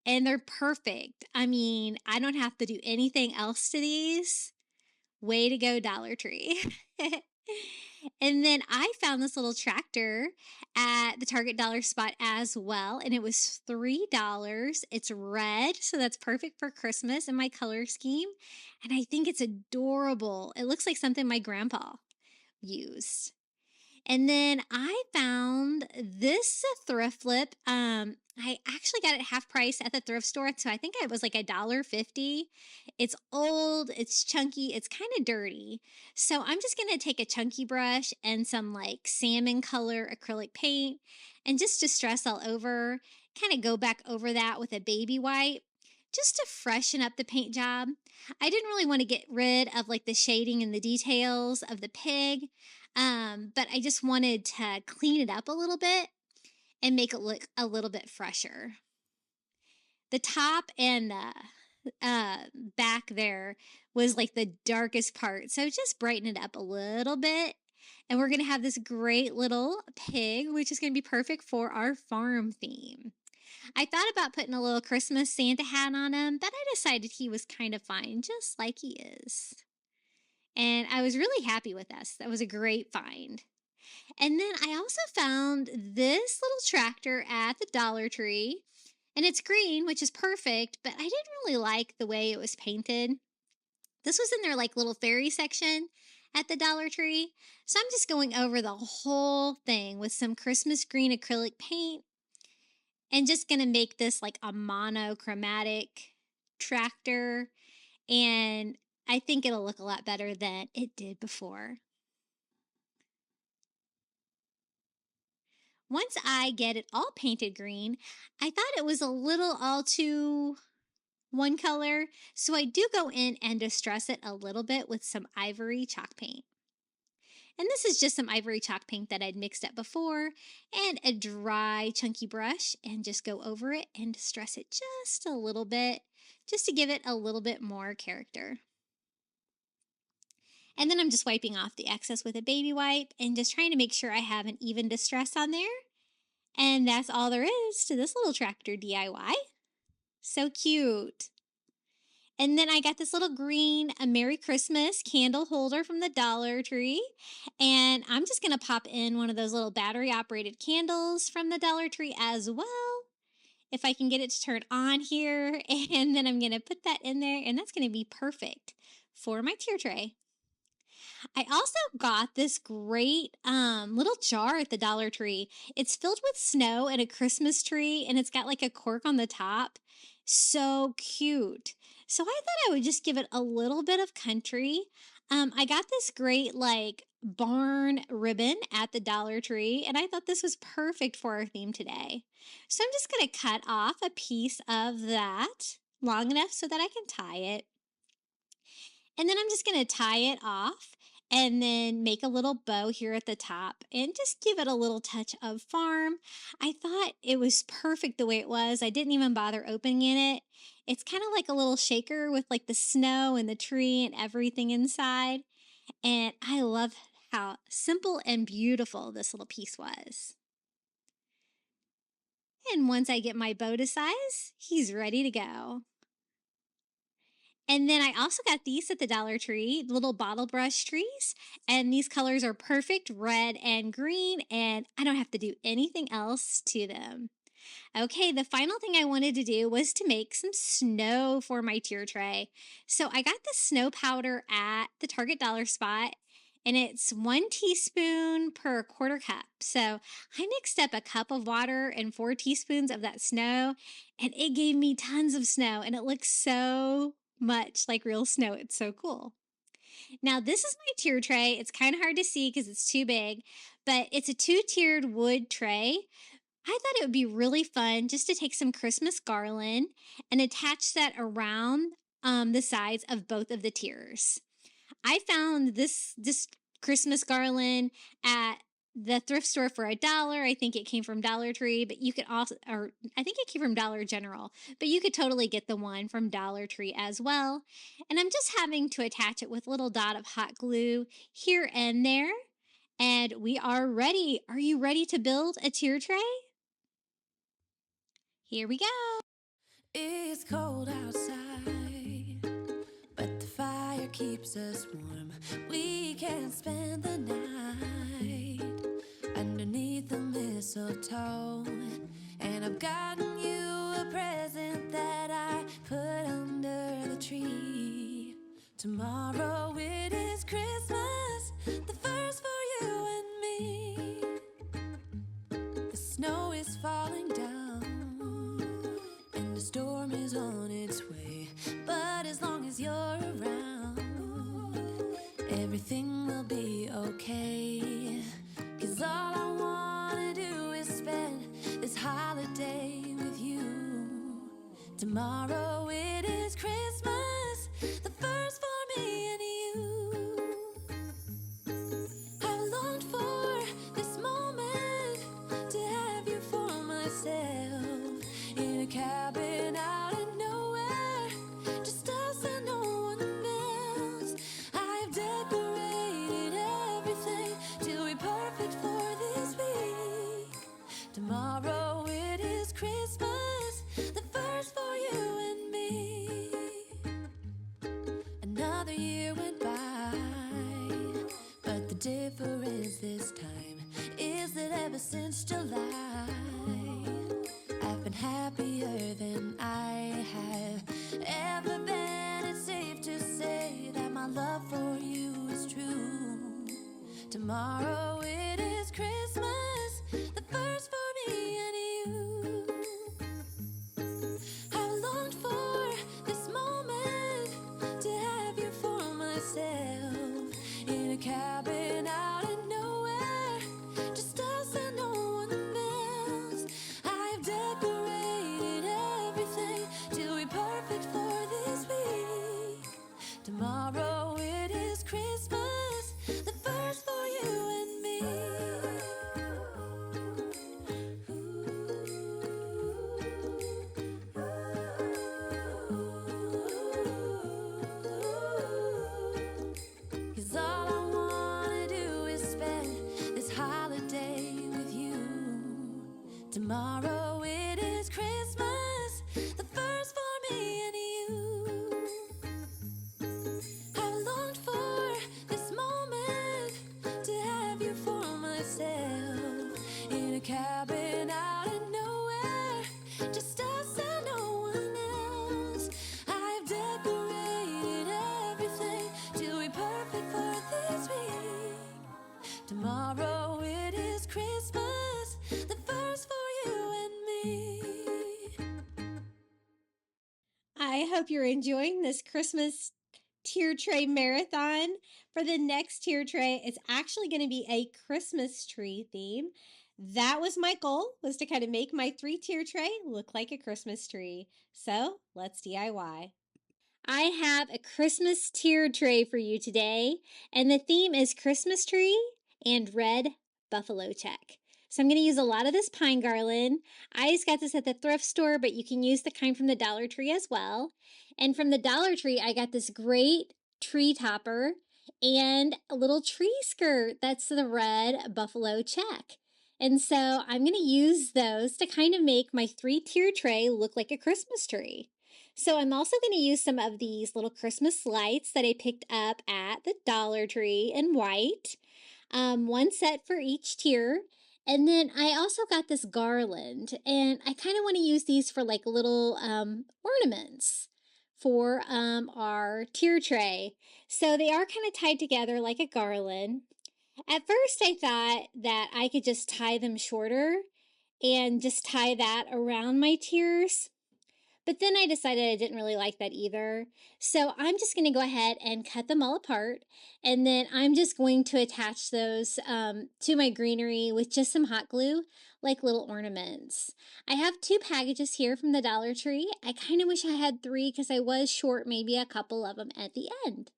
And they're perfect. I mean, I don't have to do anything else to these. Way to go, Dollar Tree. And then I found this little tractor at the Target dollar spot as well, and it was $3. It's red, so that's perfect for Christmas in my color scheme. And I think it's adorable. It looks like something my grandpa used. And then I found this thrift flip. I actually got it half price at the thrift store, so I think it was like $1.50. It's old, it's chunky, it's kind of dirty. So I'm just gonna take a chunky brush and some like salmon color acrylic paint and just distress all over, kind of go back over that with a baby wipe just to freshen up the paint job. I didn't really want to get rid of like the shading and the details of the pig. But I just wanted to clean it up a little bit and make it look a little bit fresher. The top and the back there was like the darkest part, so just brighten it up a little bit. And we're going to have this great little pig, which is going to be perfect for our farm theme. I thought about putting a little Christmas Santa hat on him, but I decided he was kind of fine, just like he is. And I was really happy with this. That was a great find. And then I also found this little tractor at the Dollar Tree. And it's green, which is perfect, but I didn't really like the way it was painted. This was in their like little fairy section at the Dollar Tree. So I'm just going over the whole thing with some Christmas green acrylic paint and just going to make this like a monochromatic tractor. And I think it'll look a lot better than it did before. Once I get it all painted green, I thought it was a little all too one color, so I do go in and distress it a little bit with some ivory chalk paint. And this is just some ivory chalk paint that I'd mixed up before, and a dry chunky brush, and just go over it and distress it just a little bit, just to give it a little bit more character. And then I'm just wiping off the excess with a baby wipe and just trying to make sure I have an even distress on there. And that's all there is to this little tractor DIY. So cute. And then I got this little green A Merry Christmas candle holder from the Dollar Tree. And I'm just going to pop in one of those little battery-operated candles from the Dollar Tree as well, if I can get it to turn on here. And then I'm going to put that in there, and that's going to be perfect for my tier tray. I also got this great little jar at the Dollar Tree. It's filled with snow and a Christmas tree, and it's got like a cork on the top. So cute. So I thought I would just give it a little bit of country. I got this great like barn ribbon at the Dollar Tree, and I thought this was perfect for our theme today. So I'm just going to cut off a piece of that long enough so that I can tie it. And then I'm just going to tie it off and then make a little bow here at the top and just give it a little touch of farm. I thought it was perfect the way it was. I didn't even bother opening it. It's kind of like a little shaker with like the snow and the tree and everything inside. And I love how simple and beautiful this little piece was. And once I get my bow to size, he's ready to go. And then I also got these at the Dollar Tree, little bottle brush trees. And these colors are perfect, red and green, and I don't have to do anything else to them. Okay, the final thing I wanted to do was to make some snow for my tier tray. So I got the snow powder at the Target Dollar Spot, and it's 1 teaspoon per quarter cup. So I mixed up a cup of water and 4 teaspoons of that snow, and it gave me tons of snow, and it looks so much like real snow. It's so cool. Now, this is my tier tray. It's kind of hard to see because it's too big, but it's a 2-tiered wood tray. I thought it would be really fun just to take some Christmas garland and attach that around the sides of both of the tiers. I found this Christmas garland at the thrift store for $1. I think it came from Dollar Tree, but you could also, or I think it came from Dollar General, but you could totally get the one from Dollar Tree as well. And I'm just having to attach it with a little dot of hot glue here and there. And we are ready. Are you ready to build a tier tray? Here we go. It's cold outside, but the fire keeps us warm. We can spend the night underneath the mistletoe. And I've gotten you a present that I put under the tree. Tomorrow it is Christmas, the first for you and me. The snow is falling down and the storm is on its way. But as long as you're around, everything will be okay. 'Cause all I wanna do is spend this holiday with you. Tomorrow it is Christmas, the first for me and you. I've longed for this moment to have you for myself in a cabin out in nowhere, just us and no one else. I've decorated everything to be perfect for this week. Tomorrow it is Christmas, the first for you and me. Another year went by, but the difference this time is that ever since July, I've been happier than I have ever been. It's safe to say that my love for you is true. Tomorrow it is Christmas, the first for me and you. I've longed for this moment to have you for myself in a cabin out in nowhere, just us and no one else. I've decorated everything to be perfect for this week. Tomorrow it is Christmas, the first for you and me. Cause all Tomorrow it is Christmas, the first for me and you. I've longed for this moment to have you for myself in a cabin out of nowhere, just us and no one else. I've decorated everything to be perfect for this week. Tomorrow it is Christmas, the first for you and me. I hope you're enjoying this Christmas tier tray marathon. For the next tier tray, it's actually going to be a Christmas tree theme. That was my goal, was to kind of make my 3-tier tray look like a Christmas tree. So let's DIY. I have a Christmas tier tray for you today, and the theme is Christmas tree and red buffalo check. So I'm going to use a lot of this pine garland. I just got this at the thrift store, but you can use the kind from the Dollar Tree as well. And from the Dollar Tree, I got this great tree topper and a little tree skirt. That's the red buffalo check. And so I'm going to use those to kind of make my 3-tier tray look like a Christmas tree. So I'm also going to use some of these little Christmas lights that I picked up at the Dollar Tree in white. One set for each tier. And then I also got this garland, and I kind of want to use these for like little ornaments for our tier tray. So they are kind of tied together like a garland. At first I thought that I could just tie them shorter and just tie that around my tiers. But then I decided I didn't really like that either. So I'm just going to go ahead and cut them all apart. And then I'm just going to attach those to my greenery with just some hot glue, like little ornaments. I have 2 packages here from the Dollar Tree. I kind of wish I had 3 because I was short maybe a couple of them at the end.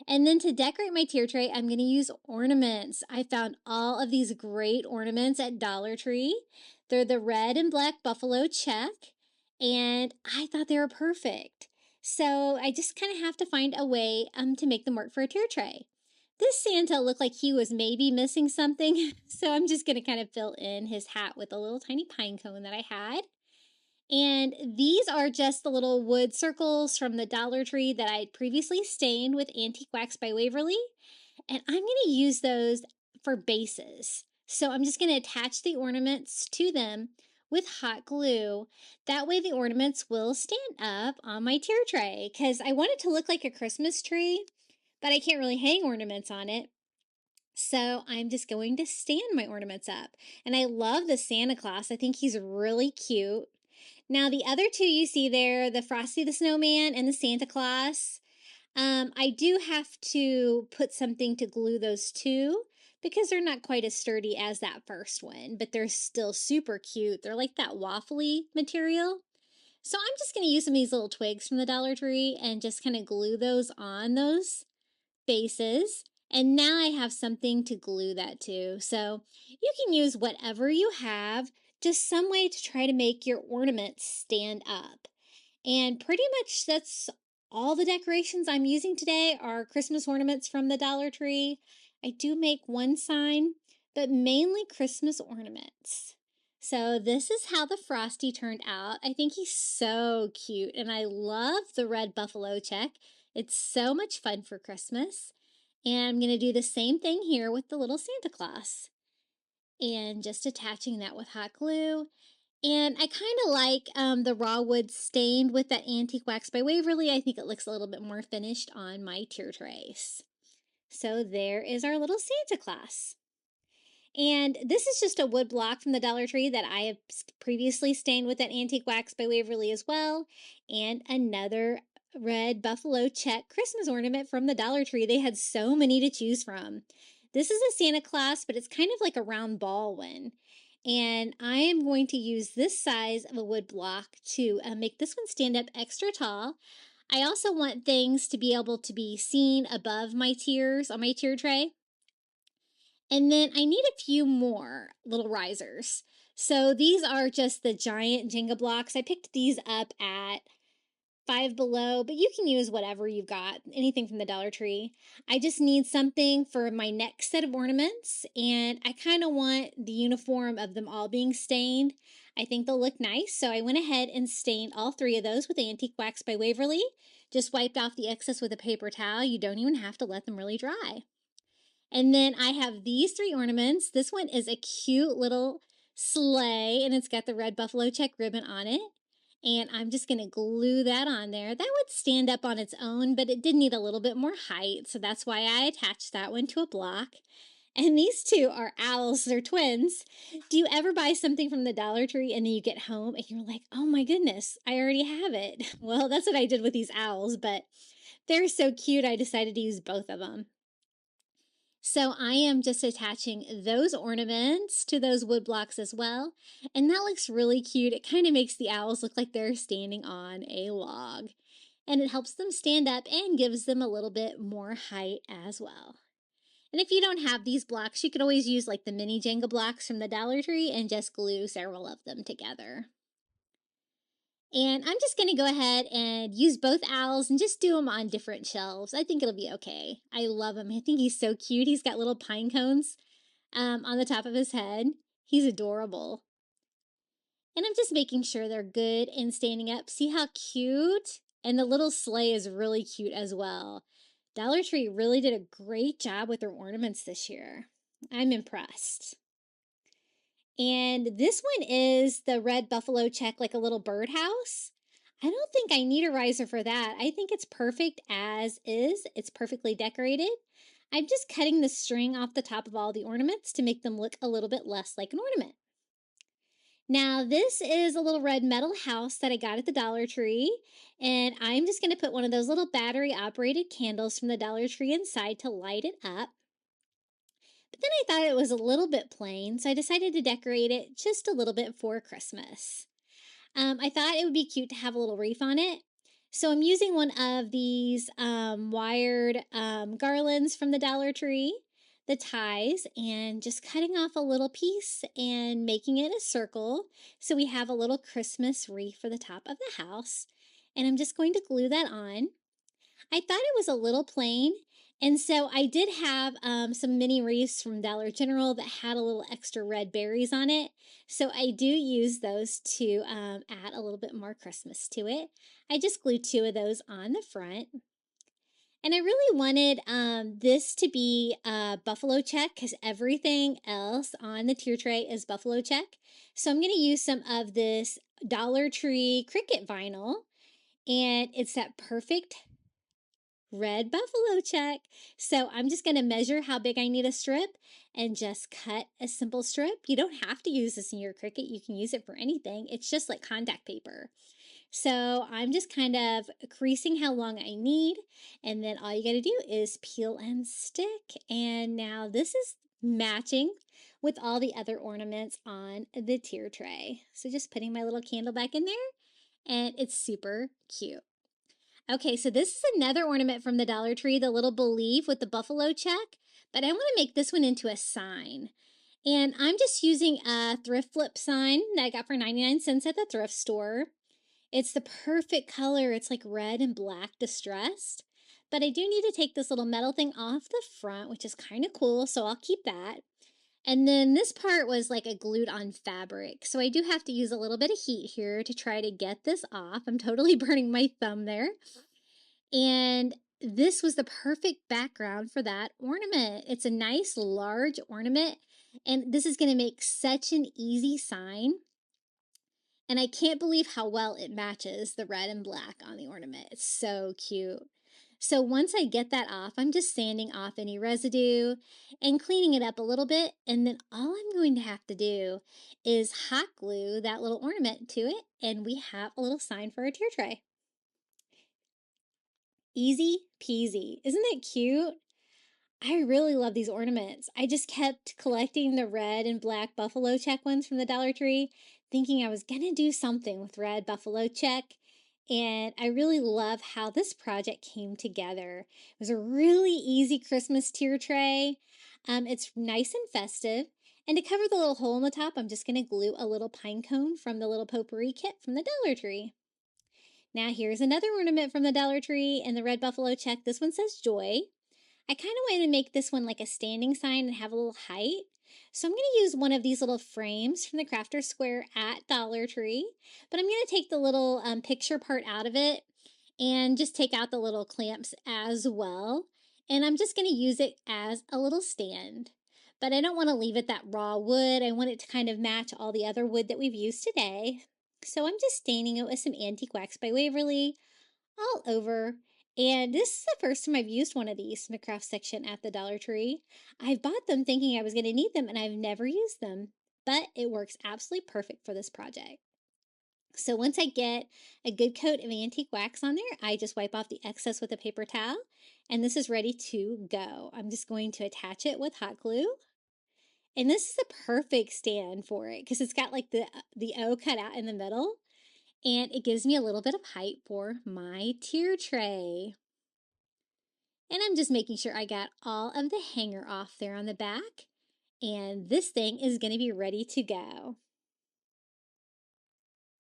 And then to decorate my tier tray, I'm going to use ornaments. I found all of these great ornaments at Dollar Tree. They're the red and black buffalo check, and I thought they were perfect. So I just kind of have to find a way to make them work for a tier tray. This Santa looked like he was maybe missing something, so I'm just going to kind of fill in his hat with a little tiny pine cone that I had. And these are just the little wood circles from the Dollar Tree that I had previously stained with Antique Wax by Waverly. And I'm going to use those for bases. So I'm just going to attach the ornaments to them with hot glue. That way the ornaments will stand up on my tier tray, because I want it to look like a Christmas tree, but I can't really hang ornaments on it. So I'm just going to stand my ornaments up. And I love the Santa Claus. I think he's really cute. Now, the other 2 you see there, the Frosty the Snowman and the Santa Claus, I do have to put something to glue those 2 because they're not quite as sturdy as that first one, but they're still super cute. They're like that waffly material. So I'm just going to use some of these little twigs from the Dollar Tree and just kind of glue those on those bases. And now I have something to glue that to. So you can use whatever you have, just some way to try to make your ornaments stand up. And pretty much that's all the decorations I'm using today are Christmas ornaments from the Dollar Tree. I do make one sign, but mainly Christmas ornaments. So this is how the Frosty turned out. I think he's so cute, and I love the red buffalo check. It's so much fun for Christmas. And I'm going to do the same thing here with the little Santa Claus. And just attaching that with hot glue. And I kind of like the raw wood stained with that Antique Wax by Waverly. I think it looks a little bit more finished on my tier trays. So there is our little Santa Claus. And this is just a wood block from the Dollar Tree that I have previously stained with that Antique Wax by Waverly as well. And another red buffalo check Christmas ornament from the Dollar Tree. They had so many to choose from. This is a Santa Claus, but it's kind of like a round ball one. And I am going to use this size of a wood block to make this one stand up extra tall. I also want things to be able to be seen above my tiers on my tier tray. And then I need a few more little risers. So these are just the giant Jenga blocks. I picked these up at Five Below, but you can use whatever you've got, anything from the Dollar Tree. I just need something for my next set of ornaments, and I kind of want the uniform of them all being stained. I think they'll look nice, so I went ahead and stained all three of those with Antique Wax by Waverly. Just wiped off the excess with a paper towel. You don't even have to let them really dry. And then I have these three ornaments. This one is a cute little sleigh, and it's got the red buffalo check ribbon on it. And I'm just going to glue that on there. That would stand up on its own, but it did need a little bit more height, so that's why I attached that one to a block. And these two are owls. They're twins. Do you ever buy something from the Dollar Tree and then you get home and you're like, oh my goodness, I already have it? Well, that's what I did with these owls, but they're so cute I decided to use both of them. So I am just attaching those ornaments to those wood blocks as well. And that looks really cute. It kind of makes the owls look like they're standing on a log. And it helps them stand up and gives them a little bit more height as well. And if you don't have these blocks, you could always use like the mini Jenga blocks from the Dollar Tree and just glue several of them together. And I'm just going to go ahead and use both owls and just do them on different shelves. I think it'll be okay. I love him. I think he's so cute. He's got little pine cones on the top of his head. He's adorable. And I'm just making sure they're good and standing up. See how cute? And the little sleigh is really cute as well. Dollar Tree really did a great job with their ornaments this year. I'm impressed. And this one is the red buffalo check, like a little birdhouse. I don't think I need a riser for that. I think it's perfect as is. It's perfectly decorated. I'm just cutting the string off the top of all the ornaments to make them look a little bit less like an ornament. Now, this is a little red metal house that I got at the Dollar Tree, and I'm just going to put one of those little battery-operated candles from the Dollar Tree inside to light it up. But then I thought it was a little bit plain, so I decided to decorate it just a little bit for Christmas. I thought it would be cute to have a little wreath on it. So I'm using one of these wired garlands from the Dollar Tree, the ties, and just cutting off a little piece and making it a circle. So we have a little Christmas wreath for the top of the house. And I'm just going to glue that on. I thought it was a little plain, and so I did have some mini wreaths from Dollar General that had a little extra red berries on it. So I do use those to add a little bit more Christmas to it. I just glued two of those on the front. And I really wanted this to be buffalo check because everything else on the tier tray is buffalo check. So I'm going to use some of this Dollar Tree Cricut vinyl, and it's that perfect red buffalo check. So I'm just going to measure how big I need a strip and just cut a simple strip. You don't have to use this in your Cricut. You can use it for anything. It's just like contact paper. So I'm just kind of creasing how long I need, and then all you got to do is peel and stick. And now this is matching with all the other ornaments on the tier tray. So just putting my little candle back in there, and it's super cute. Okay, so this is another ornament from the Dollar Tree, the little believe with the buffalo check, but I want to make this one into a sign. And I'm just using a thrift flip sign that I got for 99 cents at the thrift store. It's the perfect color. It's like red and black distressed. But I do need to take this little metal thing off the front, which is kind of cool, so I'll keep that. And then this part was like a glued on fabric. So I do have to use a little bit of heat here to try to get this off. I'm totally burning my thumb there. And this was the perfect background for that ornament. It's a nice large ornament, and this is going to make such an easy sign. And I can't believe how well it matches the red and black on the ornament. It's so cute. So once I get that off, I'm just sanding off any residue and cleaning it up a little bit. And then all I'm going to have to do is hot glue that little ornament to it. And we have a little sign for our tier tray. Easy peasy. Isn't that cute? I really love these ornaments. I just kept collecting the red and black buffalo check ones from the Dollar Tree, thinking I was going to do something with red buffalo check. And I really love how this project came together. It was a really easy Christmas tier tray. It's nice and festive. And to cover the little hole in the top, I'm just going to glue a little pine cone from the little potpourri kit from the Dollar Tree. Now here's another ornament from the Dollar Tree and the red buffalo check. This one says joy. I kind of wanted to make this one like a standing sign and have a little height. So I'm going to use one of these little frames from the Crafter Square at Dollar Tree. But I'm going to take the little picture part out of it and just take out the little clamps as well. And I'm just going to use it as a little stand. But I don't want to leave it that raw wood. I want it to kind of match all the other wood that we've used today. So I'm just staining it with some Antique Wax by Waverly all over. And this is the first time I've used one of these from the craft section at the Dollar Tree. I've bought them thinking I was going to need them, and I've never used them. But it works absolutely perfect for this project. So once I get a good coat of antique wax on there, I just wipe off the excess with a paper towel, and this is ready to go. I'm just going to attach it with hot glue. And this is a perfect stand for it because it's got like the O cut out in the middle, and it gives me a little bit of height for my tier tray. And I'm just making sure I got all of the hanger off there on the back, and this thing is going to be ready to go.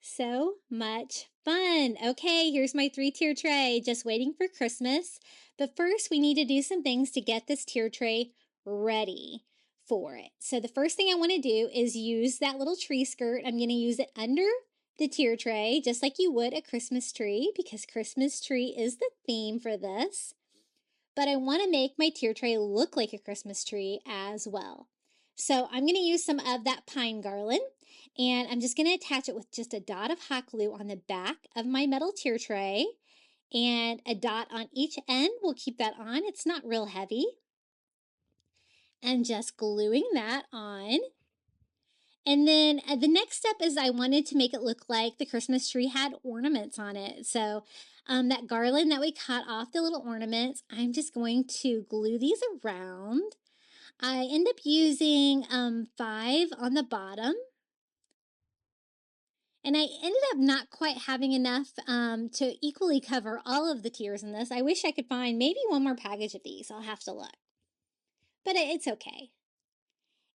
So much fun. Okay, here's my 3-tier tray, just waiting for Christmas. But first, we need to do some things to get this tier tray ready for it. So the first thing I want to do is use that little tree skirt. I'm going to use it under the tier tray, just like you would a Christmas tree, because Christmas tree is the theme for this. But I want to make my tier tray look like a Christmas tree as well. So I'm going to use some of that pine garland, and I'm just going to attach it with just a dot of hot glue on the back of my metal tier tray, and a dot on each end will keep that on. It's not real heavy. And just gluing that on. And then the next step is I wanted to make it look like the Christmas tree had ornaments on it. So that garland that we cut off the little ornaments, I'm just going to glue these around. I end up using 5 on the bottom. And I ended up not quite having enough to equally cover all of the tiers in this. I wish I could find maybe one more package of these. I'll have to look. But it's okay.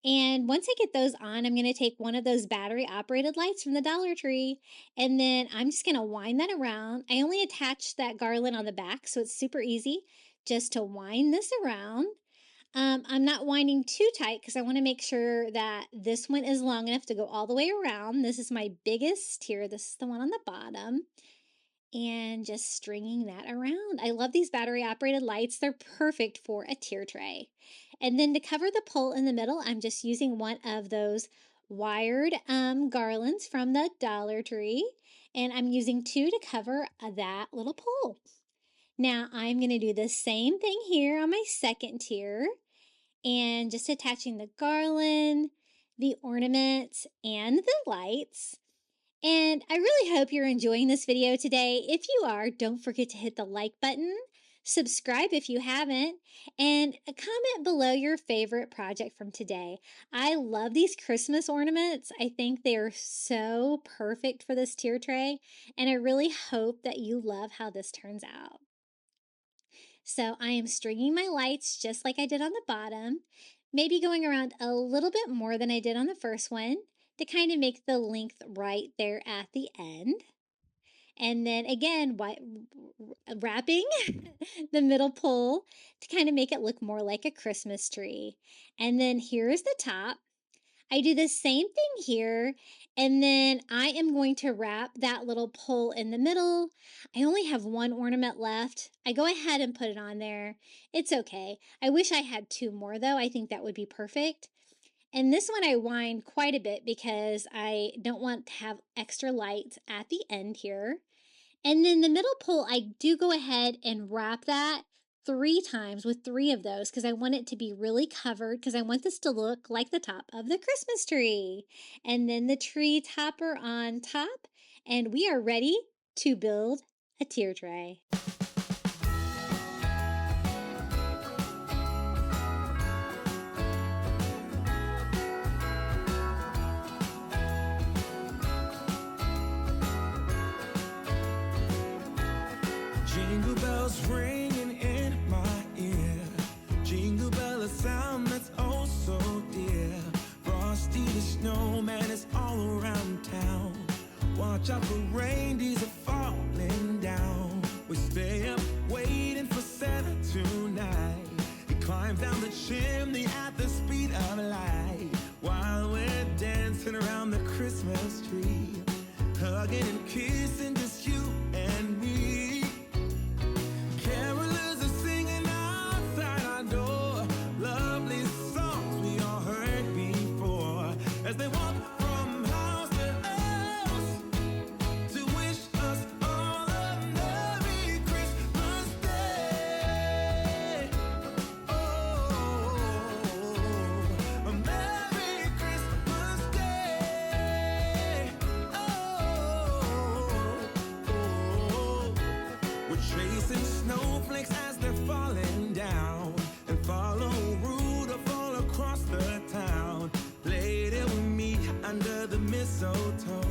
And once I get those on, I'm going to take one of those battery-operated lights from the Dollar Tree, and then I'm just going to wind that around. I only attached that garland on the back, so it's super easy just to wind this around. I'm not winding too tight because I want to make sure that this one is long enough to go all the way around. This is my biggest tier. This is the one on the bottom. And just stringing that around. I love these battery-operated lights. They're perfect for a tier tray. And then to cover the pole in the middle, I'm just using one of those wired garlands from the Dollar Tree. And I'm using 2 to cover that little pole. Now I'm going to do the same thing here on my second tier. And just attaching the garland, the ornaments, and the lights. And I really hope you're enjoying this video today. If you are, don't forget to hit the like button, subscribe if you haven't, and comment below your favorite project from today. I love these Christmas ornaments. I think they are so perfect for this tier tray, and I really hope that you love how this turns out. So I am stringing my lights just like I did on the bottom, maybe going around a little bit more than I did on the first one, to kind of make the length right there at the end. And then again, wrapping the middle pole to kind of make it look more like a Christmas tree. And then here's the top. I do the same thing here, and then I am going to wrap that little pole in the middle. I only have 1 ornament left. I go ahead and put it on there. It's okay. I wish I had 2 more though. I think that would be perfect. And this one I wind quite a bit because I don't want to have extra lights at the end here. And then the middle pole, I do go ahead and wrap that 3 times with 3 of those because I want it to be really covered because I want this to look like the top of the Christmas tree. And then the tree topper on top, and we are ready to build a tier tray. Jingle bells ringing in my ear. Jingle bell, a sound that's oh so dear. Frosty the snowman is all around town. Watch out for reindeers are falling climbs down the chimney at the speed of light, while we're dancing around the Christmas tree, hugging and kissing, just you and me. Carolers are singing outside our door, lovely songs we all heard before, as they walk from house to house to wish us all a Merry Christmas Day. Oh, a Merry Christmas Day. Oh, we're chasing snowflakes as they're falling down, and follow Rudolph all across the town. Later we meet under the mistletoe,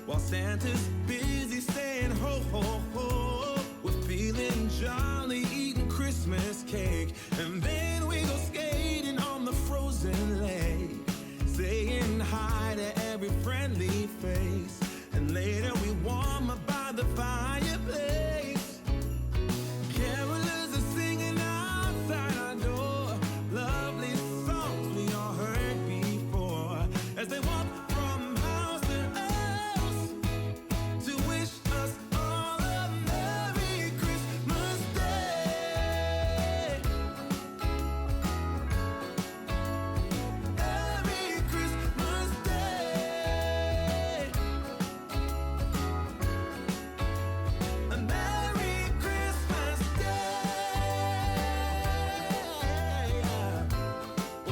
while Santa's busy saying ho, ho, ho. We're feeling jolly, eating Christmas cake, and then we go skating on the frozen lake, saying hi to every friendly face, and later we warm up by the fireplace. Carolers are singing outside our door, lovely songs we all heard before, as they walk from house to house to wish us all a Merry Christmas Day. Merry Christmas Day. A Merry Christmas Day. Oh,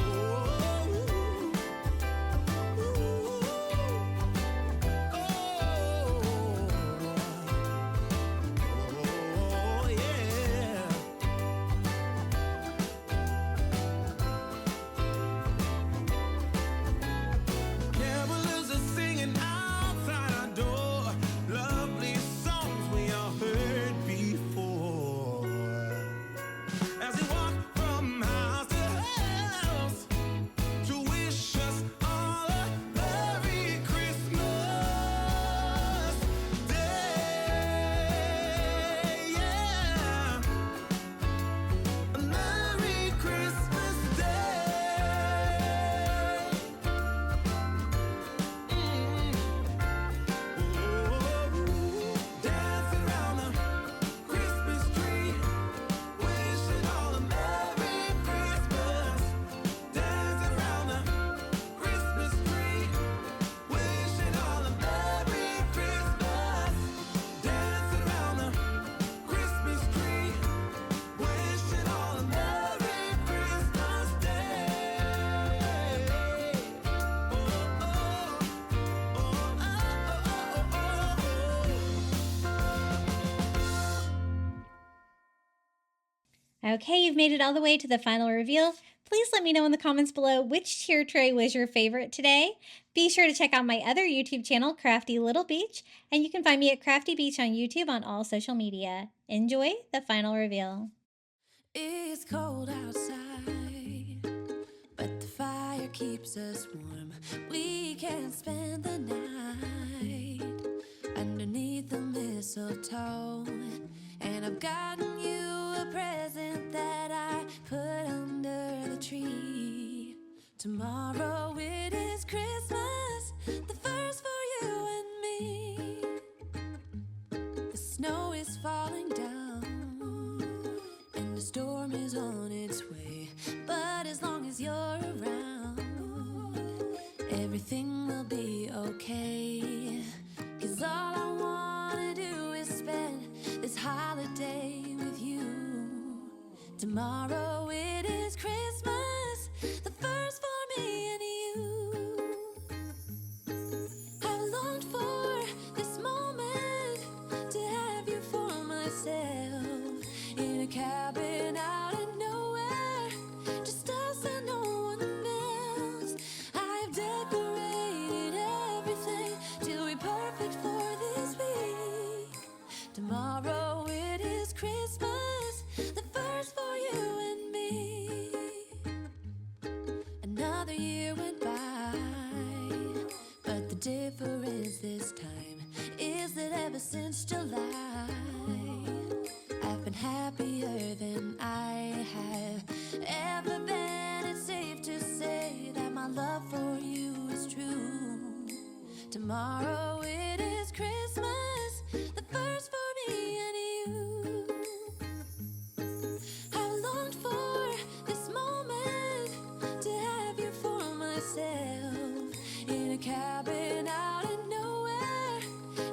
yeah. Carolers are singing outside our door, lovely songs we all heard before, as we walk from house to house to wish us all a Merry Christmas Day. Yeah, a Merry Christmas Day. Dancing around the Christmas tree, wishing all a Merry Christmas. Dancing around the Christmas tree, wishing all a Merry Christmas. Dancing around the Christmas tree, wishing all a Merry Christmas Day. Okay, you've made it all the way to the final reveal. Please let me know in the comments below which tier tray was your favorite today. Be sure to check out my other YouTube channel, Crafty Little Beach, and you can find me at Crafty Beach on YouTube on all social media. Enjoy the final reveal. It's cold outside, but the fire keeps us warm. We can spend the night underneath the mistletoe, and I've gotten you a present that I put under the tree. Tomorrow it is Christmas, the first for you and me. The snow is falling down, and the storm is on its way, but as long as you're around, everything will be okay. 'Cause all I wanna do is spend this holiday with you. Tomorrow it is Christmas, the first for me and you. I've longed for this moment to have you for myself, in a cabin out in nowhere, just us and no one else. I've decorated everything till we're perfect for this week. Tomorrow it is Christmas, the first for you and me. Another year went by, but the difference this time is that ever since July, I've been happier than I have ever but then it's safe to say that my love for you is true. Tomorrow it is Christmas, the first for me and you. I've longed for this moment to have you for myself in a cabin out in nowhere,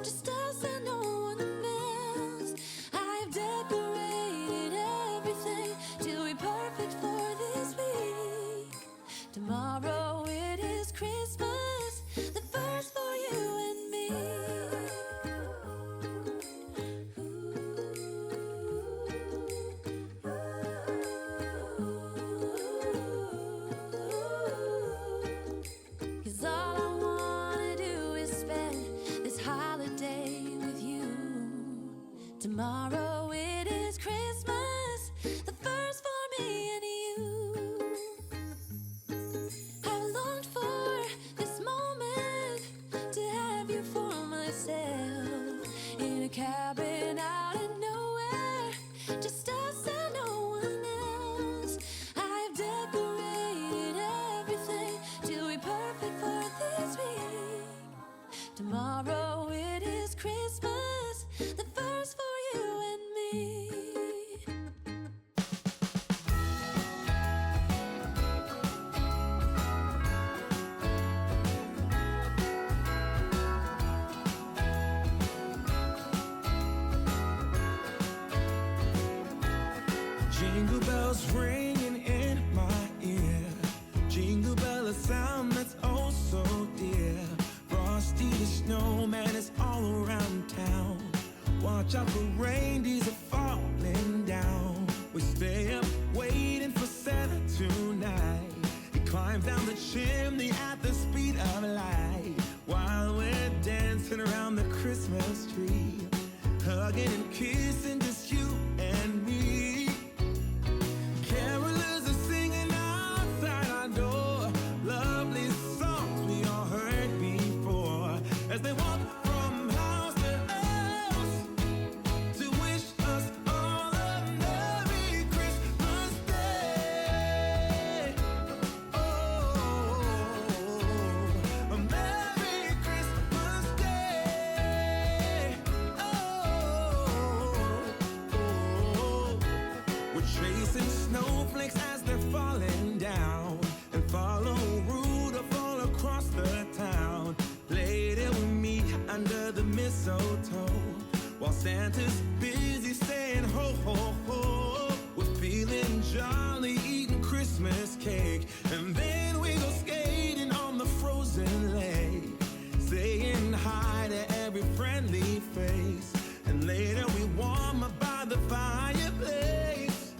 just us and no one else. I've decorated everything to be perfect for this week. Tomorrow it is Christmas, the first for you and me. Cause all I wanna do is spend this holiday with you. Tomorrow it is Christmas, the first for me and you. I've longed for this moment to have you for myself in a cabin out in nowhere, just us and no one else. I've decorated everything to be perfect for this week. Tomorrow it is Christmas, the first for you and me. Jingle bells ringing in my ear. Jingle bell, a sound that's oh so dear. Frosty the snowman is all around town. Watch out for reindeers are falling down. We stay up waiting for Santa tonight. He climbs down the chimney at the speed of light, while we're dancing around the Christmas tree, hugging and kissing just you and me. Carolers are singing outside our door, lovely songs we all heard before, as they walk from house to house to wish us all a Merry Christmas Day. Oh, a Merry Christmas Day. Oh. We're chasing snowflakes as they're falling down, and follow Rudolph all across the town. Later we meet under the mistletoe, while Santa's busy saying ho ho ho. We're feeling jolly, eating Christmas cake, and then we go skating on the frozen lake, saying hi to every friendly face, and later we warm up by the fireplace.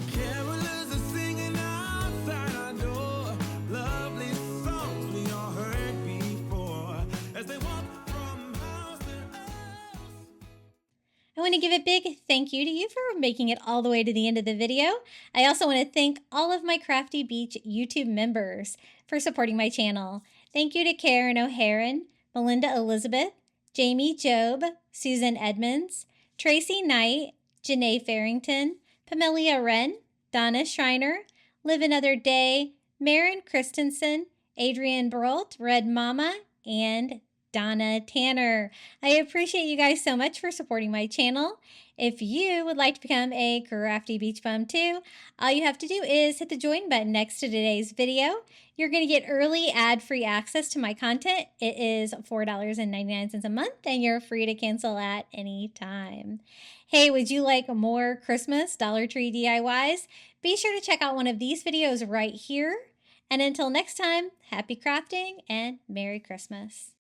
Carolers are singing outside our door, lovely songs we all heard before, as they walk from house to house. I want to give a big thank you to you for making it all the way to the end of the video. I also want to thank all of my Crafty Beach YouTube members for supporting my channel. Thank you to Karen O'Haron, Melinda Elizabeth, Jamie Job, Susan Edmonds, Tracy Knight, Janae Farrington, Pamelia Wren, Donna Schreiner, Live Another Day, Maren Christensen, Adrienne Brolt, Red Mama, and Donna Tanner. I appreciate you guys so much for supporting my channel. If you would like to become a Crafty Beach Bum too, all you have to do is hit the join button next to today's video. You're going to get early ad-free access to my content. It is $4.99 a month, and you're free to cancel at any time. Hey, would you like more Christmas Dollar Tree DIYs? Be sure to check out one of these videos right here. And until next time, happy crafting and Merry Christmas.